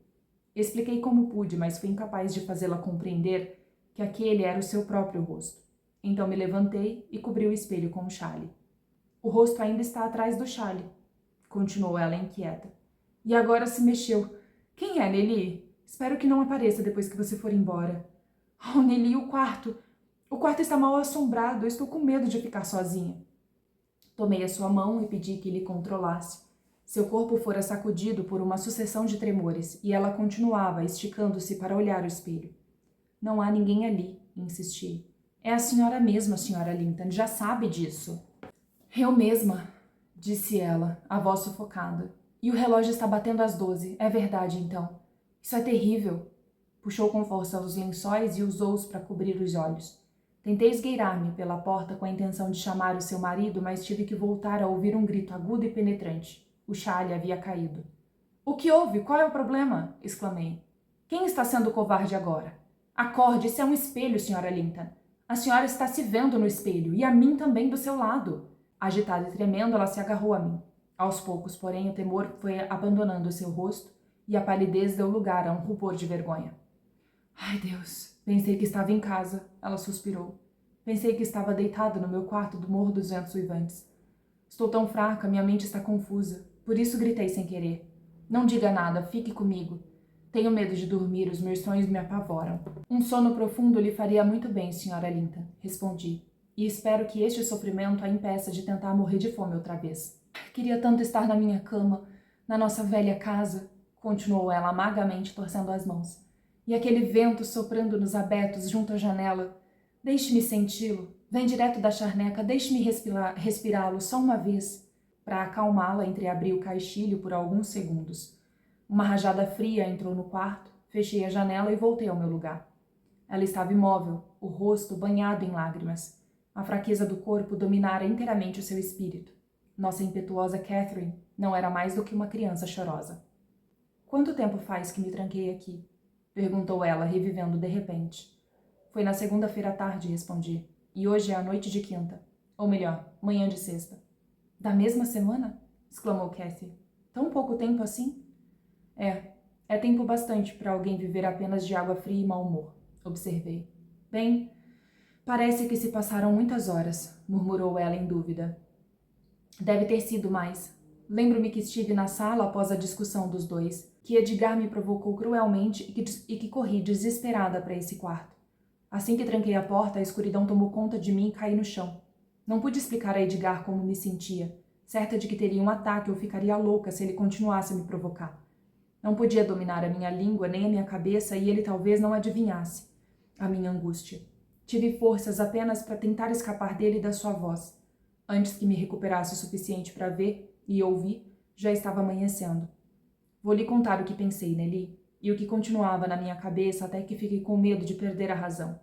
Expliquei como pude, mas fui incapaz de fazê-la compreender que aquele era o seu próprio rosto. Então me levantei e cobri o espelho com um xale. O rosto ainda está atrás do xale, continuou ela inquieta. E agora se mexeu. Quem é, Nelly? Espero que não apareça depois que você for embora. Oh, Nelly, o quarto! O quarto está mal assombrado, eu estou com medo de ficar sozinha. Tomei a sua mão e pedi que lhe controlasse. Seu corpo fora sacudido por uma sucessão de tremores, e ela continuava, esticando-se para olhar o espelho. Não há ninguém ali, insisti. É a senhora mesma, senhora Linton, já sabe disso. Eu mesma, disse ela, a voz sufocada. E o relógio está batendo às 12, é verdade, então. Isso é terrível. Puxou com força os lençóis e usou-os para cobrir os olhos. Tentei esgueirar-me pela porta com a intenção de chamar o seu marido, mas tive que voltar a ouvir um grito agudo e penetrante. O xale havia caído. O que houve? Qual é o problema? Exclamei. Quem está sendo covarde agora? Acorde, isso é um espelho, senhora Linton. A senhora está se vendo no espelho, e a mim também do seu lado. Agitada e tremendo, ela se agarrou a mim. Aos poucos, porém, o temor foi abandonando o seu rosto, e a palidez deu lugar a um rubor de vergonha. Ai, Deus, pensei que estava em casa, ela suspirou. Pensei que estava deitada no meu quarto do Morro dos Ventos Uivantes. Estou tão fraca, minha mente está confusa. Por isso gritei sem querer. Não diga nada, fique comigo. Tenho medo de dormir, os meus sonhos me apavoram. Um sono profundo lhe faria muito bem, senhora Linton, respondi. E espero que este sofrimento a impeça de tentar morrer de fome outra vez. Queria tanto estar na minha cama, na nossa velha casa, continuou ela amargamente torcendo as mãos. E aquele vento soprando nos abetos junto à janela. Deixe-me senti-lo. Vem direto da charneca, deixe-me respirá-lo só uma vez. Para acalmá-la, entreabri o caixilho por alguns segundos. Uma rajada fria entrou no quarto, fechei a janela e voltei ao meu lugar. Ela estava imóvel, o rosto banhado em lágrimas. A fraqueza do corpo dominara inteiramente o seu espírito. Nossa impetuosa Catherine não era mais do que uma criança chorosa. Quanto tempo faz que me tranquei aqui? Perguntou ela, revivendo de repente. Foi na segunda-feira à tarde, respondi. E hoje é a noite de quinta. Ou melhor, manhã de sexta. Da mesma semana? Exclamou Cathy. Tão pouco tempo assim? É tempo bastante para alguém viver apenas de água fria e mau humor, observei. Bem, parece que se passaram muitas horas, murmurou ela em dúvida. Deve ter sido mais. Lembro-me que estive na sala após a discussão dos dois, que Edgar me provocou cruelmente e que corri desesperada para esse quarto. Assim que tranquei a porta, a escuridão tomou conta de mim e caí no chão. Não pude explicar a Edgar como me sentia, certa de que teria um ataque ou ficaria louca se ele continuasse a me provocar. Não podia dominar a minha língua nem a minha cabeça e ele talvez não adivinhasse a minha angústia. Tive forças apenas para tentar escapar dele e da sua voz. Antes que me recuperasse o suficiente para ver e ouvir, já estava amanhecendo. Vou lhe contar o que pensei, Nelly, e o que continuava na minha cabeça até que fiquei com medo de perder a razão.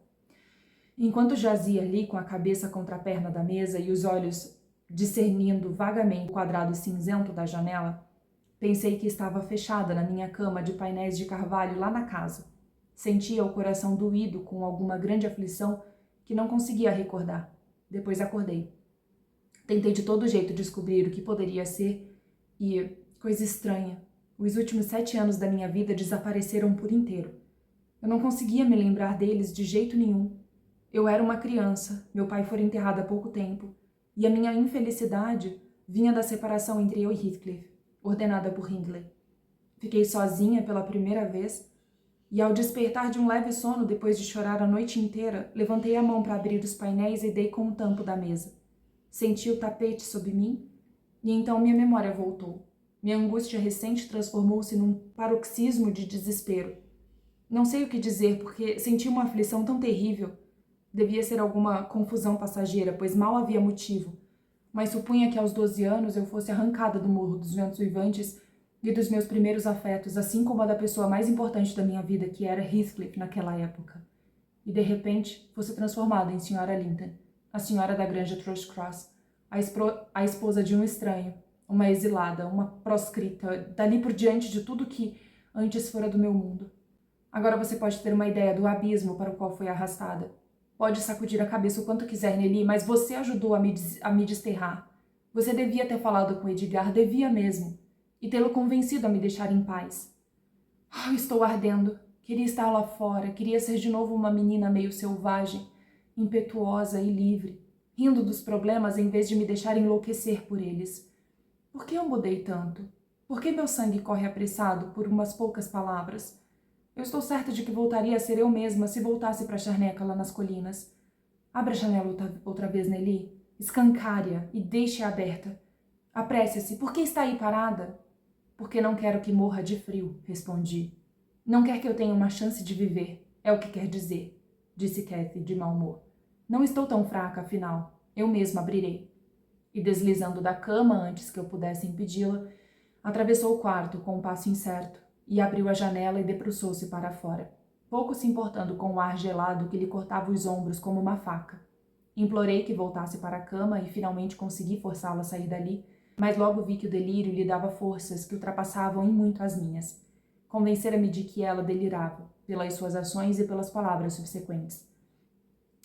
Enquanto jazia ali com a cabeça contra a perna da mesa e os olhos discernindo vagamente o quadrado cinzento da janela, pensei que estava fechada na minha cama de painéis de carvalho lá na casa. Sentia o coração doído com alguma grande aflição que não conseguia recordar. Depois acordei. Tentei de todo jeito descobrir o que poderia ser e, coisa estranha, os últimos 7 anos da minha vida desapareceram por inteiro. Eu não conseguia me lembrar deles de jeito nenhum. Eu era uma criança, meu pai foi enterrado há pouco tempo, e a minha infelicidade vinha da separação entre eu e Heathcliff, ordenada por Hindley. Fiquei sozinha pela primeira vez, e ao despertar de um leve sono depois de chorar a noite inteira, levantei a mão para abrir os painéis e dei com o tampo da mesa. Senti o tapete sob mim, e então minha memória voltou. Minha angústia recente transformou-se num paroxismo de desespero. Não sei o que dizer, porque senti uma aflição tão terrível. Devia ser alguma confusão passageira, pois mal havia motivo. Mas supunha que aos 12 anos eu fosse arrancada do Morro dos Ventos Uivantes e dos meus primeiros afetos, assim como a da pessoa mais importante da minha vida, que era Heathcliff naquela época. E de repente fosse transformada em Sra. Linton, a senhora da granja Thrushcross, a esposa de um estranho, uma exilada, uma proscrita, dali por diante de tudo que antes fora do meu mundo. Agora você pode ter uma ideia do abismo para o qual foi arrastada. Pode sacudir a cabeça o quanto quiser, Nelly, mas você ajudou a me desterrar. Você devia ter falado com Edgar, devia mesmo, e tê-lo convencido a me deixar em paz. Estou ardendo. Queria estar lá fora, queria ser de novo uma menina meio selvagem, impetuosa e livre, rindo dos problemas em vez de me deixar enlouquecer por eles. Por que eu mudei tanto? Por que meu sangue corre apressado por umas poucas palavras? Eu estou certa de que voltaria a ser eu mesma se voltasse para a charneca lá nas colinas. Abra a janela outra vez, Nelly. Escancare-a e deixe-a aberta. Apresse-se. Por que está aí parada? Porque não quero que morra de frio, respondi. Não quer que eu tenha uma chance de viver, é o que quer dizer, disse Cathy de mau humor. Não estou tão fraca, afinal. Eu mesma abrirei. E deslizando da cama antes que eu pudesse impedi-la, atravessou o quarto com um passo incerto e abriu a janela e debruçou-se para fora, pouco se importando com o ar gelado que lhe cortava os ombros como uma faca. Implorei que voltasse para a cama e finalmente consegui forçá-la a sair dali, mas logo vi que o delírio lhe dava forças que ultrapassavam em muito as minhas. Convencera-me de que ela delirava, pelas suas ações e pelas palavras subsequentes.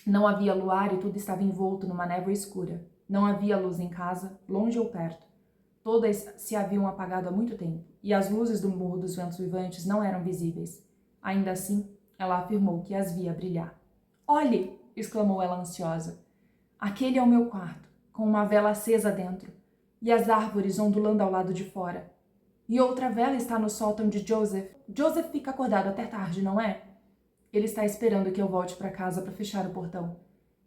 Não havia luar e tudo estava envolto numa névoa escura. Não havia luz em casa, longe ou perto. Todas se haviam apagado há muito tempo, e as luzes do Morro dos Ventos Uivantes não eram visíveis. Ainda assim, ela afirmou que as via brilhar. "Olhe!" exclamou ela ansiosa. "Aquele é o meu quarto, com uma vela acesa dentro, e as árvores ondulando ao lado de fora. E outra vela está no sótão de Joseph. Joseph fica acordado até tarde, não é? Ele está esperando que eu volte para casa para fechar o portão.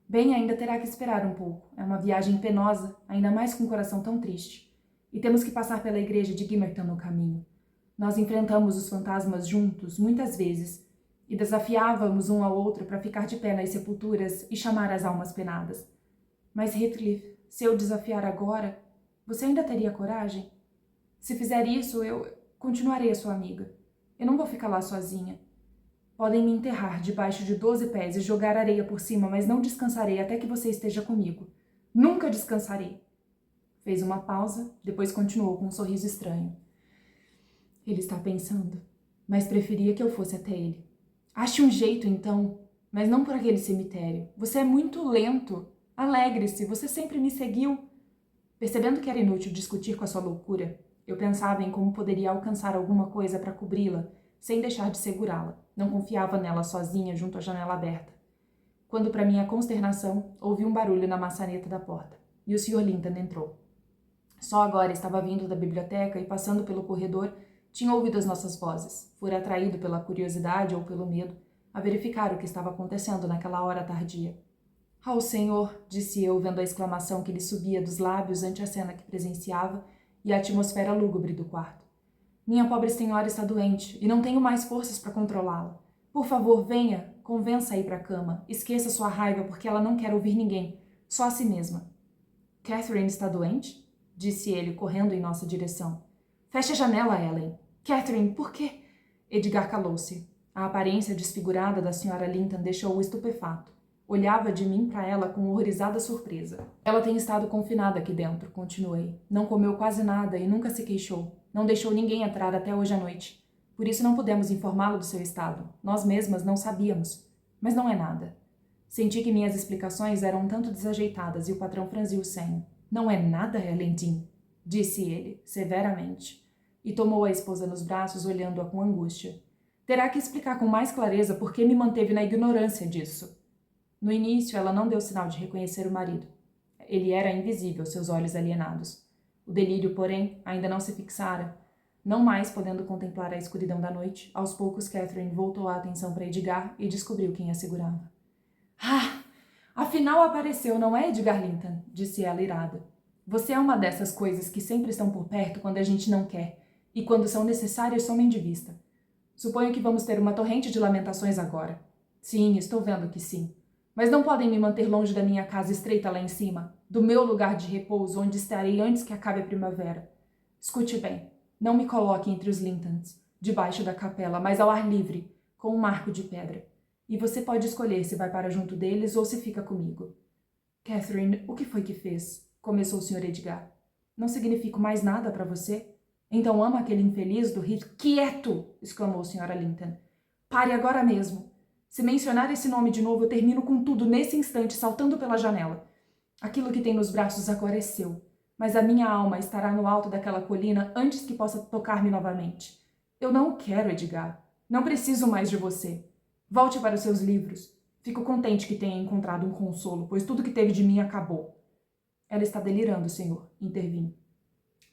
Bem, ainda terá que esperar um pouco. É uma viagem penosa, ainda mais com um coração tão triste. E temos que passar pela igreja de Gimmerton no caminho. Nós enfrentamos os fantasmas juntos, muitas vezes, e desafiávamos um ao outro para ficar de pé nas sepulturas e chamar as almas penadas. Mas, Heathcliff, se eu desafiar agora, você ainda teria coragem? Se fizer isso, eu continuarei a sua amiga. Eu não vou ficar lá sozinha. Podem me enterrar debaixo de 12 pés e jogar areia por cima, mas não descansarei até que você esteja comigo. Nunca descansarei." Fez uma pausa, depois continuou com um sorriso estranho. "Ele está pensando, mas preferia que eu fosse até ele. Ache um jeito, então, mas não por aquele cemitério. Você é muito lento. Alegre-se, você sempre me seguiu." Percebendo que era inútil discutir com a sua loucura, eu pensava em como poderia alcançar alguma coisa para cobri-la, sem deixar de segurá-la. Não confiava nela sozinha junto à janela aberta. Quando, para minha consternação, ouvi um barulho na maçaneta da porta, e o Sr. Linton entrou. Só agora estava vindo da biblioteca e, passando pelo corredor, tinha ouvido as nossas vozes. Fora atraído pela curiosidade ou pelo medo a verificar o que estava acontecendo naquela hora tardia. "Ao Senhor", disse eu, vendo a exclamação que lhe subia dos lábios ante a cena que presenciava e a atmosfera lúgubre do quarto. Minha pobre senhora está doente e não tenho mais forças para controlá-la. Por favor, venha, convença a ir para a cama. Esqueça sua raiva porque ela não quer ouvir ninguém, só a si mesma. Catherine está doente? Disse ele, correndo em nossa direção. Feche a janela, Ellen. Catherine, por quê? Edgar calou-se. A aparência desfigurada da Sra. Linton deixou-o estupefato. Olhava de mim para ela com horrorizada surpresa. Ela tem estado confinada aqui dentro, continuei. Não comeu quase nada e nunca se queixou. Não deixou ninguém entrar até hoje à noite. Por isso não pudemos informá-lo do seu estado. Nós mesmas não sabíamos. Mas não é nada. Senti que minhas explicações eram um tanto desajeitadas e o patrão franziu o senho. Não é nada, Ellen Dean, disse ele, severamente. E tomou a esposa nos braços, olhando-a com angústia. Terá que explicar com mais clareza por que me manteve na ignorância disso. No início, ela não deu sinal de reconhecer o marido. Ele era invisível, seus olhos alienados. O delírio, porém, ainda não se fixara. Não mais podendo contemplar a escuridão da noite, aos poucos Catherine voltou a atenção para Edgar e descobriu quem a segurava. Ah! Afinal apareceu, não é, Edgar Linton? Disse ela irada. Você é uma dessas coisas que sempre estão por perto quando a gente não quer, e quando são necessárias somem de vista. Suponho que vamos ter uma torrente de lamentações agora. Sim, estou vendo que sim. Mas não podem me manter longe da minha casa estreita lá em cima, do meu lugar de repouso, onde estarei antes que acabe a primavera. Escute bem, não me coloque entre os Lintons, debaixo da capela, mas ao ar livre, com um marco de pedra. E você pode escolher se vai para junto deles ou se fica comigo. Catherine, o que foi que fez? Começou o Sr. Edgar. Não significo mais nada para você? Então ama aquele infeliz do Heath... Quieto! Exclamou a Sra. Linton. Pare agora mesmo. Se mencionar esse nome de novo, eu termino com tudo nesse instante, saltando pela janela. Aquilo que tem nos braços agora é seu, mas a minha alma estará no alto daquela colina antes que possa tocar-me novamente. Eu não o quero, Edgar. Não preciso mais de você. Volte para os seus livros. Fico contente que tenha encontrado um consolo, pois tudo que teve de mim acabou. Ela está delirando, senhor, intervim.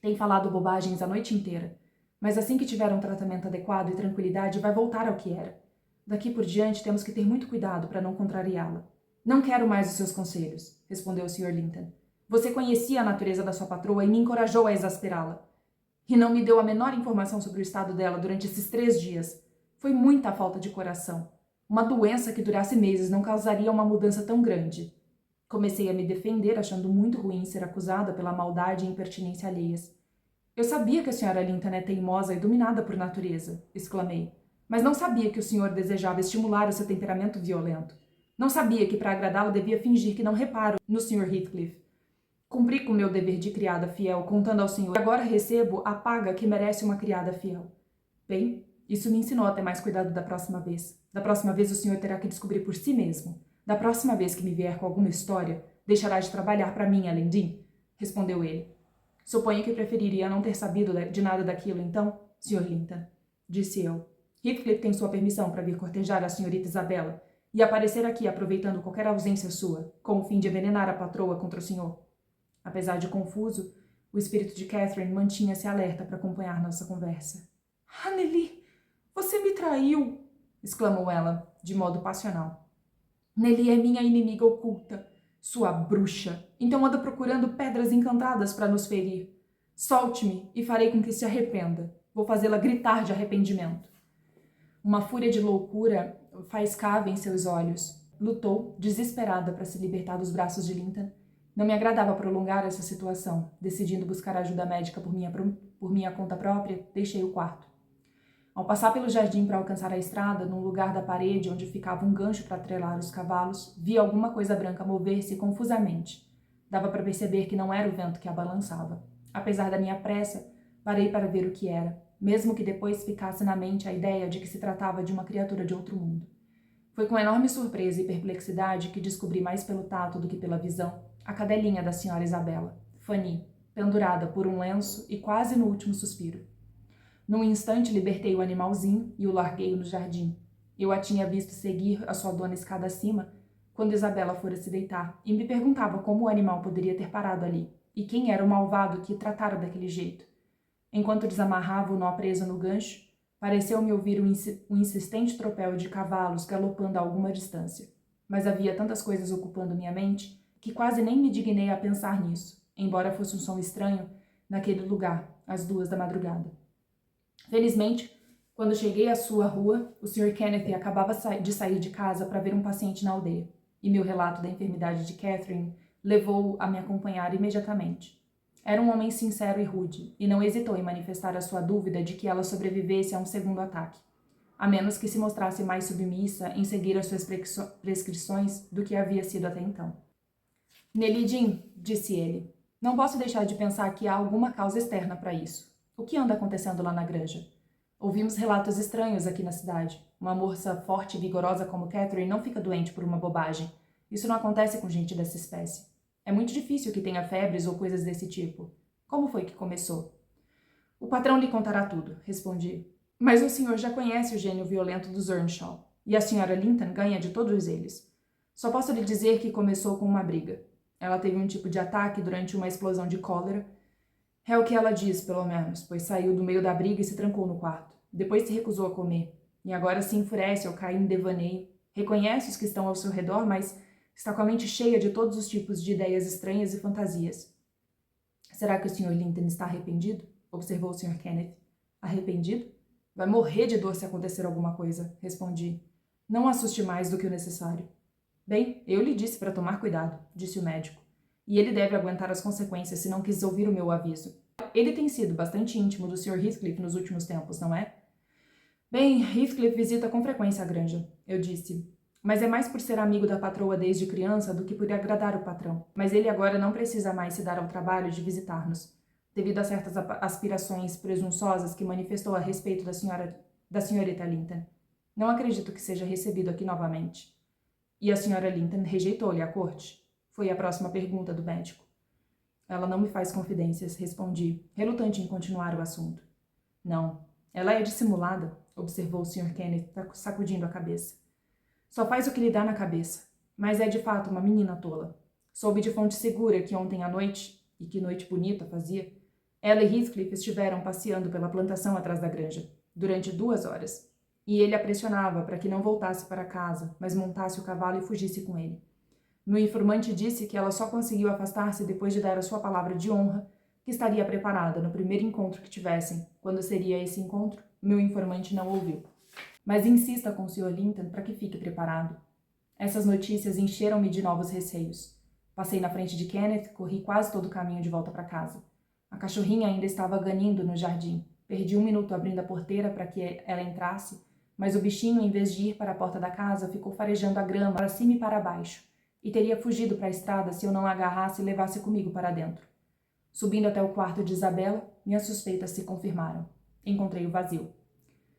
Tem falado bobagens a noite inteira, mas assim que tiver um tratamento adequado e tranquilidade, vai voltar ao que era. Daqui por diante temos que ter muito cuidado para não contrariá-la. Não quero mais os seus conselhos, respondeu o Sr. Linton. Você conhecia a natureza da sua patroa e me encorajou a exasperá-la. E não me deu a menor informação sobre o estado dela durante esses 3 dias. Foi muita falta de coração. Uma doença que durasse meses não causaria uma mudança tão grande. Comecei a me defender, achando muito ruim ser acusada pela maldade e impertinência alheias. Eu sabia que a Sra. Linton é teimosa e dominada por natureza, exclamei. Mas não sabia que o senhor desejava estimular o seu temperamento violento. Não sabia que para agradá-lo devia fingir que não reparo no Sr. Heathcliff. Cumpri com meu dever de criada fiel, contando ao senhor que agora recebo a paga que merece uma criada fiel. Bem, isso me ensinou a ter mais cuidado da próxima vez. Da próxima vez o senhor terá que descobrir por si mesmo. Da próxima vez que me vier com alguma história, deixará de trabalhar para mim, Ellen Dean, respondeu ele. Suponho que preferiria não ter sabido de nada daquilo, então, Sr. Linton, disse eu. Heathcliff tem sua permissão para vir cortejar a senhorita Isabela e aparecer aqui aproveitando qualquer ausência sua, com o fim de envenenar a patroa contra o senhor. Apesar de confuso, o espírito de Catherine mantinha-se alerta para acompanhar nossa conversa. Nelly, você me traiu, exclamou ela, de modo passional. Nelly é minha inimiga oculta, sua bruxa. Então anda procurando pedras encantadas para nos ferir. Solte-me e farei com que se arrependa. Vou fazê-la gritar de arrependimento. Uma fúria de loucura faiscava em seus olhos. Lutou, desesperada, para se libertar dos braços de Linton. Não me agradava prolongar essa situação. Decidindo buscar ajuda médica por minha conta própria, deixei o quarto. Ao passar pelo jardim para alcançar a estrada, num lugar da parede onde ficava um gancho para atrelar os cavalos, vi alguma coisa branca mover-se confusamente. Dava para perceber que não era o vento que a balançava. Apesar da minha pressa, parei para ver o que era, mesmo que depois ficasse na mente a ideia de que se tratava de uma criatura de outro mundo. Foi com enorme surpresa e perplexidade que descobri mais pelo tato do que pela visão a cadelinha da senhora Isabela, Fanny, pendurada por um lenço e quase no último suspiro. Num instante libertei o animalzinho e o larguei no jardim. Eu a tinha visto seguir a sua dona escada acima quando Isabela fora se deitar e me perguntava como o animal poderia ter parado ali e quem era o malvado que tratara daquele jeito. Enquanto desamarrava o nó preso no gancho, pareceu-me ouvir um insistente tropel de cavalos galopando a alguma distância. Mas havia tantas coisas ocupando minha mente que quase nem me dignei a pensar nisso, embora fosse um som estranho naquele lugar, às 2 da madrugada. Felizmente, quando cheguei à sua rua, o Sr. Kenneth acabava de sair de casa para ver um paciente na aldeia, e meu relato da enfermidade de Catherine levou-o a me acompanhar imediatamente. Era um homem sincero e rude, e não hesitou em manifestar a sua dúvida de que ela sobrevivesse a um segundo ataque, a menos que se mostrasse mais submissa em seguir as suas prescrições do que havia sido até então. Nelidin, disse ele, não posso deixar de pensar que há alguma causa externa para isso. O que anda acontecendo lá na granja? Ouvimos relatos estranhos aqui na cidade. Uma moça forte e vigorosa como Catherine não fica doente por uma bobagem. Isso não acontece com gente dessa espécie. É muito difícil que tenha febres ou coisas desse tipo. Como foi que começou? O patrão lhe contará tudo, respondi. Mas o senhor já conhece o gênio violento dos Earnshaw, e a senhora Linton ganha de todos eles. Só posso lhe dizer que começou com uma briga. Ela teve um tipo de ataque durante uma explosão de cólera. É o que ela diz, pelo menos, pois saiu do meio da briga e se trancou no quarto. Depois se recusou a comer. E agora se enfurece ao cair em devaneio. Reconhece os que estão ao seu redor, mas está com a mente cheia de todos os tipos de ideias estranhas e fantasias. Será que o Sr. Linton está arrependido? Observou o Sr. Kenneth. Arrependido? Vai morrer de dor se acontecer alguma coisa, respondi. Não assuste mais do que o necessário. Bem, eu lhe disse para tomar cuidado, disse o médico. E ele deve aguentar as consequências se não quis ouvir o meu aviso. Ele tem sido bastante íntimo do Sr. Heathcliff nos últimos tempos, não é? Bem, Heathcliff visita com frequência a granja, eu disse. Mas é mais por ser amigo da patroa desde criança do que por agradar o patrão. Mas ele agora não precisa mais se dar ao trabalho de visitar-nos, devido a certas aspirações presunçosas que manifestou a respeito da senhorita Linton. Não acredito que seja recebido aqui novamente. E a senhora Linton rejeitou-lhe a corte? Foi a próxima pergunta do médico. Ela não me faz confidências, respondi, relutante em continuar o assunto. Não, ela é dissimulada, observou o Sr. Kenneth, sacudindo a cabeça. Só faz o que lhe dá na cabeça, mas é de fato uma menina tola. Soube de fonte segura que ontem à noite, e que noite bonita fazia, ela e Heathcliff estiveram passeando pela plantação atrás da granja, durante 2 horas. E ele a pressionava para que não voltasse para casa, mas montasse o cavalo e fugisse com ele. Meu informante disse que ela só conseguiu afastar-se depois de dar a sua palavra de honra, que estaria preparada no primeiro encontro que tivessem. Quando seria esse encontro, meu informante não ouviu. Mas insista com o Sr. Linton para que fique preparado. Essas notícias encheram-me de novos receios. Passei na frente de Kenneth, corri quase todo o caminho de volta para casa. A cachorrinha ainda estava ganindo no jardim. Perdi 1 minuto abrindo a porteira para que ela entrasse, mas o bichinho, em vez de ir para a porta da casa, ficou farejando a grama para cima e para baixo, e teria fugido para a estrada se eu não a agarrasse e levasse comigo para dentro. Subindo até o quarto de Isabela, minhas suspeitas se confirmaram. Encontrei-o vazio.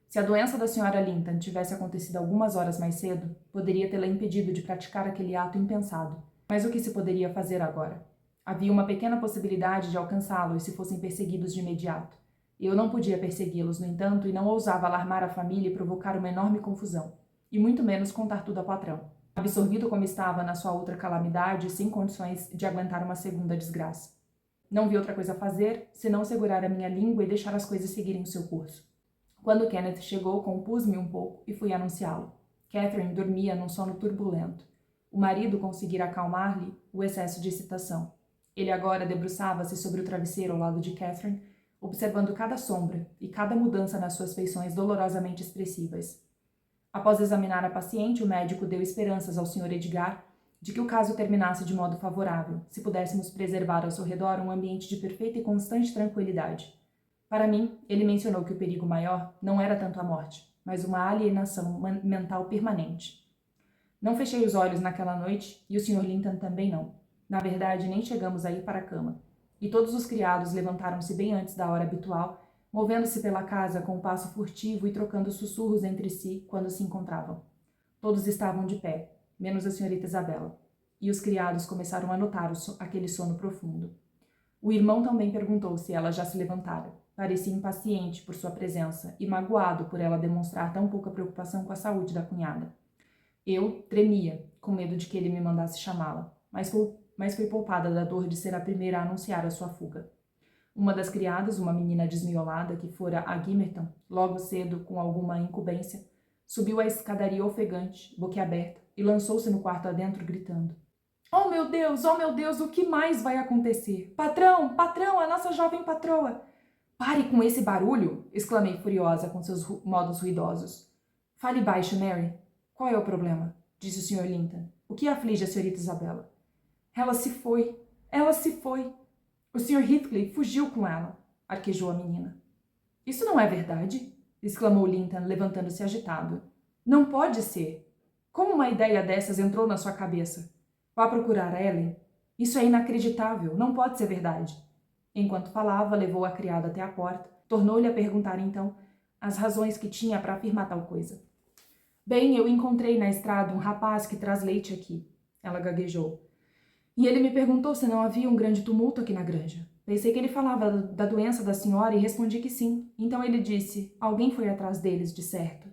Se a doença da senhora Linton tivesse acontecido algumas horas mais cedo, poderia tê-la impedido de praticar aquele ato impensado. Mas o que se poderia fazer agora? Havia uma pequena possibilidade de alcançá-los se fossem perseguidos de imediato. Eu não podia persegui-los, no entanto, e não ousava alarmar a família e provocar uma enorme confusão, e muito menos contar tudo ao patrão, absorvido como estava na sua outra calamidade, sem condições de aguentar uma segunda desgraça. Não vi outra coisa a fazer, senão segurar a minha língua e deixar as coisas seguirem o seu curso. Quando Kenneth chegou, compus-me um pouco e fui anunciá-lo. Catherine dormia num sono turbulento. O marido conseguira acalmar-lhe o excesso de excitação. Ele agora debruçava-se sobre o travesseiro ao lado de Catherine, observando cada sombra e cada mudança nas suas feições dolorosamente expressivas. Após examinar a paciente, o médico deu esperanças ao Sr. Edgar de que o caso terminasse de modo favorável, se pudéssemos preservar ao seu redor um ambiente de perfeita e constante tranquilidade. Para mim, ele mencionou que o perigo maior não era tanto a morte, mas uma alienação mental permanente. Não fechei os olhos naquela noite e o Sr. Linton também não. Na verdade, nem chegamos a ir para a cama. E todos os criados levantaram-se bem antes da hora habitual, movendo-se pela casa com um passo furtivo e trocando sussurros entre si quando se encontravam. Todos estavam de pé, menos a senhorita Isabela, e os criados começaram a notar aquele sono profundo. O irmão também perguntou se ela já se levantara. Parecia impaciente por sua presença e magoado por ela demonstrar tão pouca preocupação com a saúde da cunhada. Eu tremia, com medo de que ele me mandasse chamá-la, mas fui poupada da dor de ser a primeira a anunciar a sua fuga. Uma das criadas, uma menina desmiolada que fora a Gimmerton, logo cedo com alguma incumbência, subiu a escadaria ofegante, boquiaberta, e lançou-se no quarto adentro, gritando. Oh, meu Deus, o que mais vai acontecer? Patrão, patrão, a nossa jovem patroa! Pare com esse barulho! Exclamei furiosa com seus modos ruidosos. Fale baixo, Mary. Qual é o problema? Disse o Sr. Linton. O que aflige a senhorita Isabela? Ela se foi. Ela se foi. O Sr. Heathcliff fugiu com ela, arquejou a menina. Isso não é verdade? Exclamou Linton, levantando-se agitado. Não pode ser. Como uma ideia dessas entrou na sua cabeça? Vá procurar a Ellen. Isso é inacreditável. Não pode ser verdade. Enquanto falava, levou a criada até a porta. Tornou-lhe a perguntar, então, as razões que tinha para afirmar tal coisa. Bem, eu encontrei na estrada um rapaz que traz leite aqui. Ela gaguejou. E ele me perguntou se não havia um grande tumulto aqui na granja. Pensei que ele falava da doença da senhora e respondi que sim. Então ele disse, alguém foi atrás deles, de certo.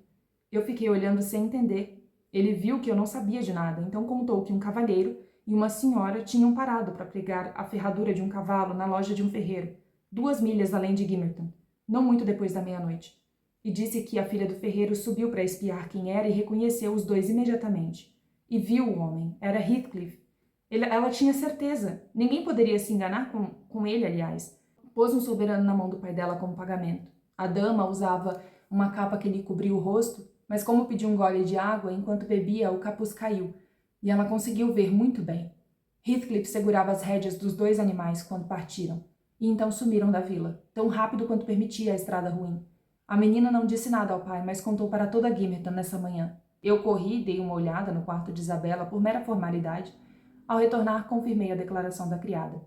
Eu fiquei olhando sem entender. Ele viu que eu não sabia de nada, então contou que um cavalheiro e uma senhora tinham parado para pregar a ferradura de um cavalo na loja de um ferreiro, 2 milhas além de Gimmerton, não muito depois da meia-noite. E disse que a filha do ferreiro subiu para espiar quem era e reconheceu os dois imediatamente. E viu o homem, era Heathcliff. Ela tinha certeza, ninguém poderia se enganar com ele, aliás. Pôs um soberano na mão do pai dela como pagamento. A dama usava uma capa que lhe cobria o rosto, mas como pediu um gole de água, enquanto bebia, o capuz caiu, e ela conseguiu ver muito bem. Heathcliff segurava as rédeas dos 2 animais quando partiram, e então sumiram da vila, tão rápido quanto permitia a estrada ruim. A menina não disse nada ao pai, mas contou para toda Gimmerton nessa manhã. Eu corri e dei uma olhada no quarto de Isabela por mera formalidade. Ao retornar, confirmei a declaração da criada.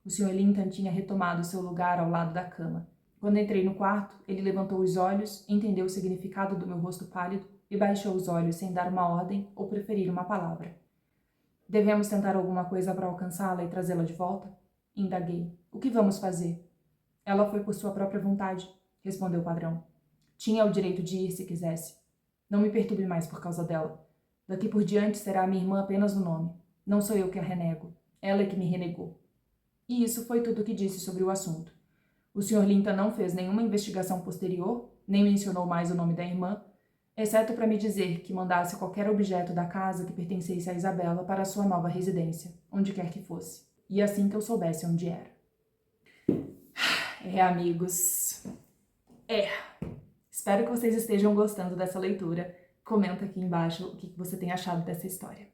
O Sr. Linton tinha retomado seu lugar ao lado da cama. Quando entrei no quarto, ele levantou os olhos, entendeu o significado do meu rosto pálido e baixou os olhos sem dar uma ordem ou preferir uma palavra. Devemos tentar alguma coisa para alcançá-la e trazê-la de volta? Indaguei. O que vamos fazer? Ela foi por sua própria vontade, respondeu o padrão. Tinha o direito de ir se quisesse. Não me perturbe mais por causa dela. Daqui por diante será a minha irmã apenas no nome. Não sou eu que a renego. Ela é que me renegou. E isso foi tudo o que disse sobre o assunto. O Sr. Linton não fez nenhuma investigação posterior, nem mencionou mais o nome da irmã, exceto para me dizer que mandasse qualquer objeto da casa que pertencesse a Isabela para a sua nova residência, onde quer que fosse, e assim que eu soubesse onde era. Amigos. Espero que vocês estejam gostando dessa leitura. Comenta aqui embaixo o que você tem achado dessa história.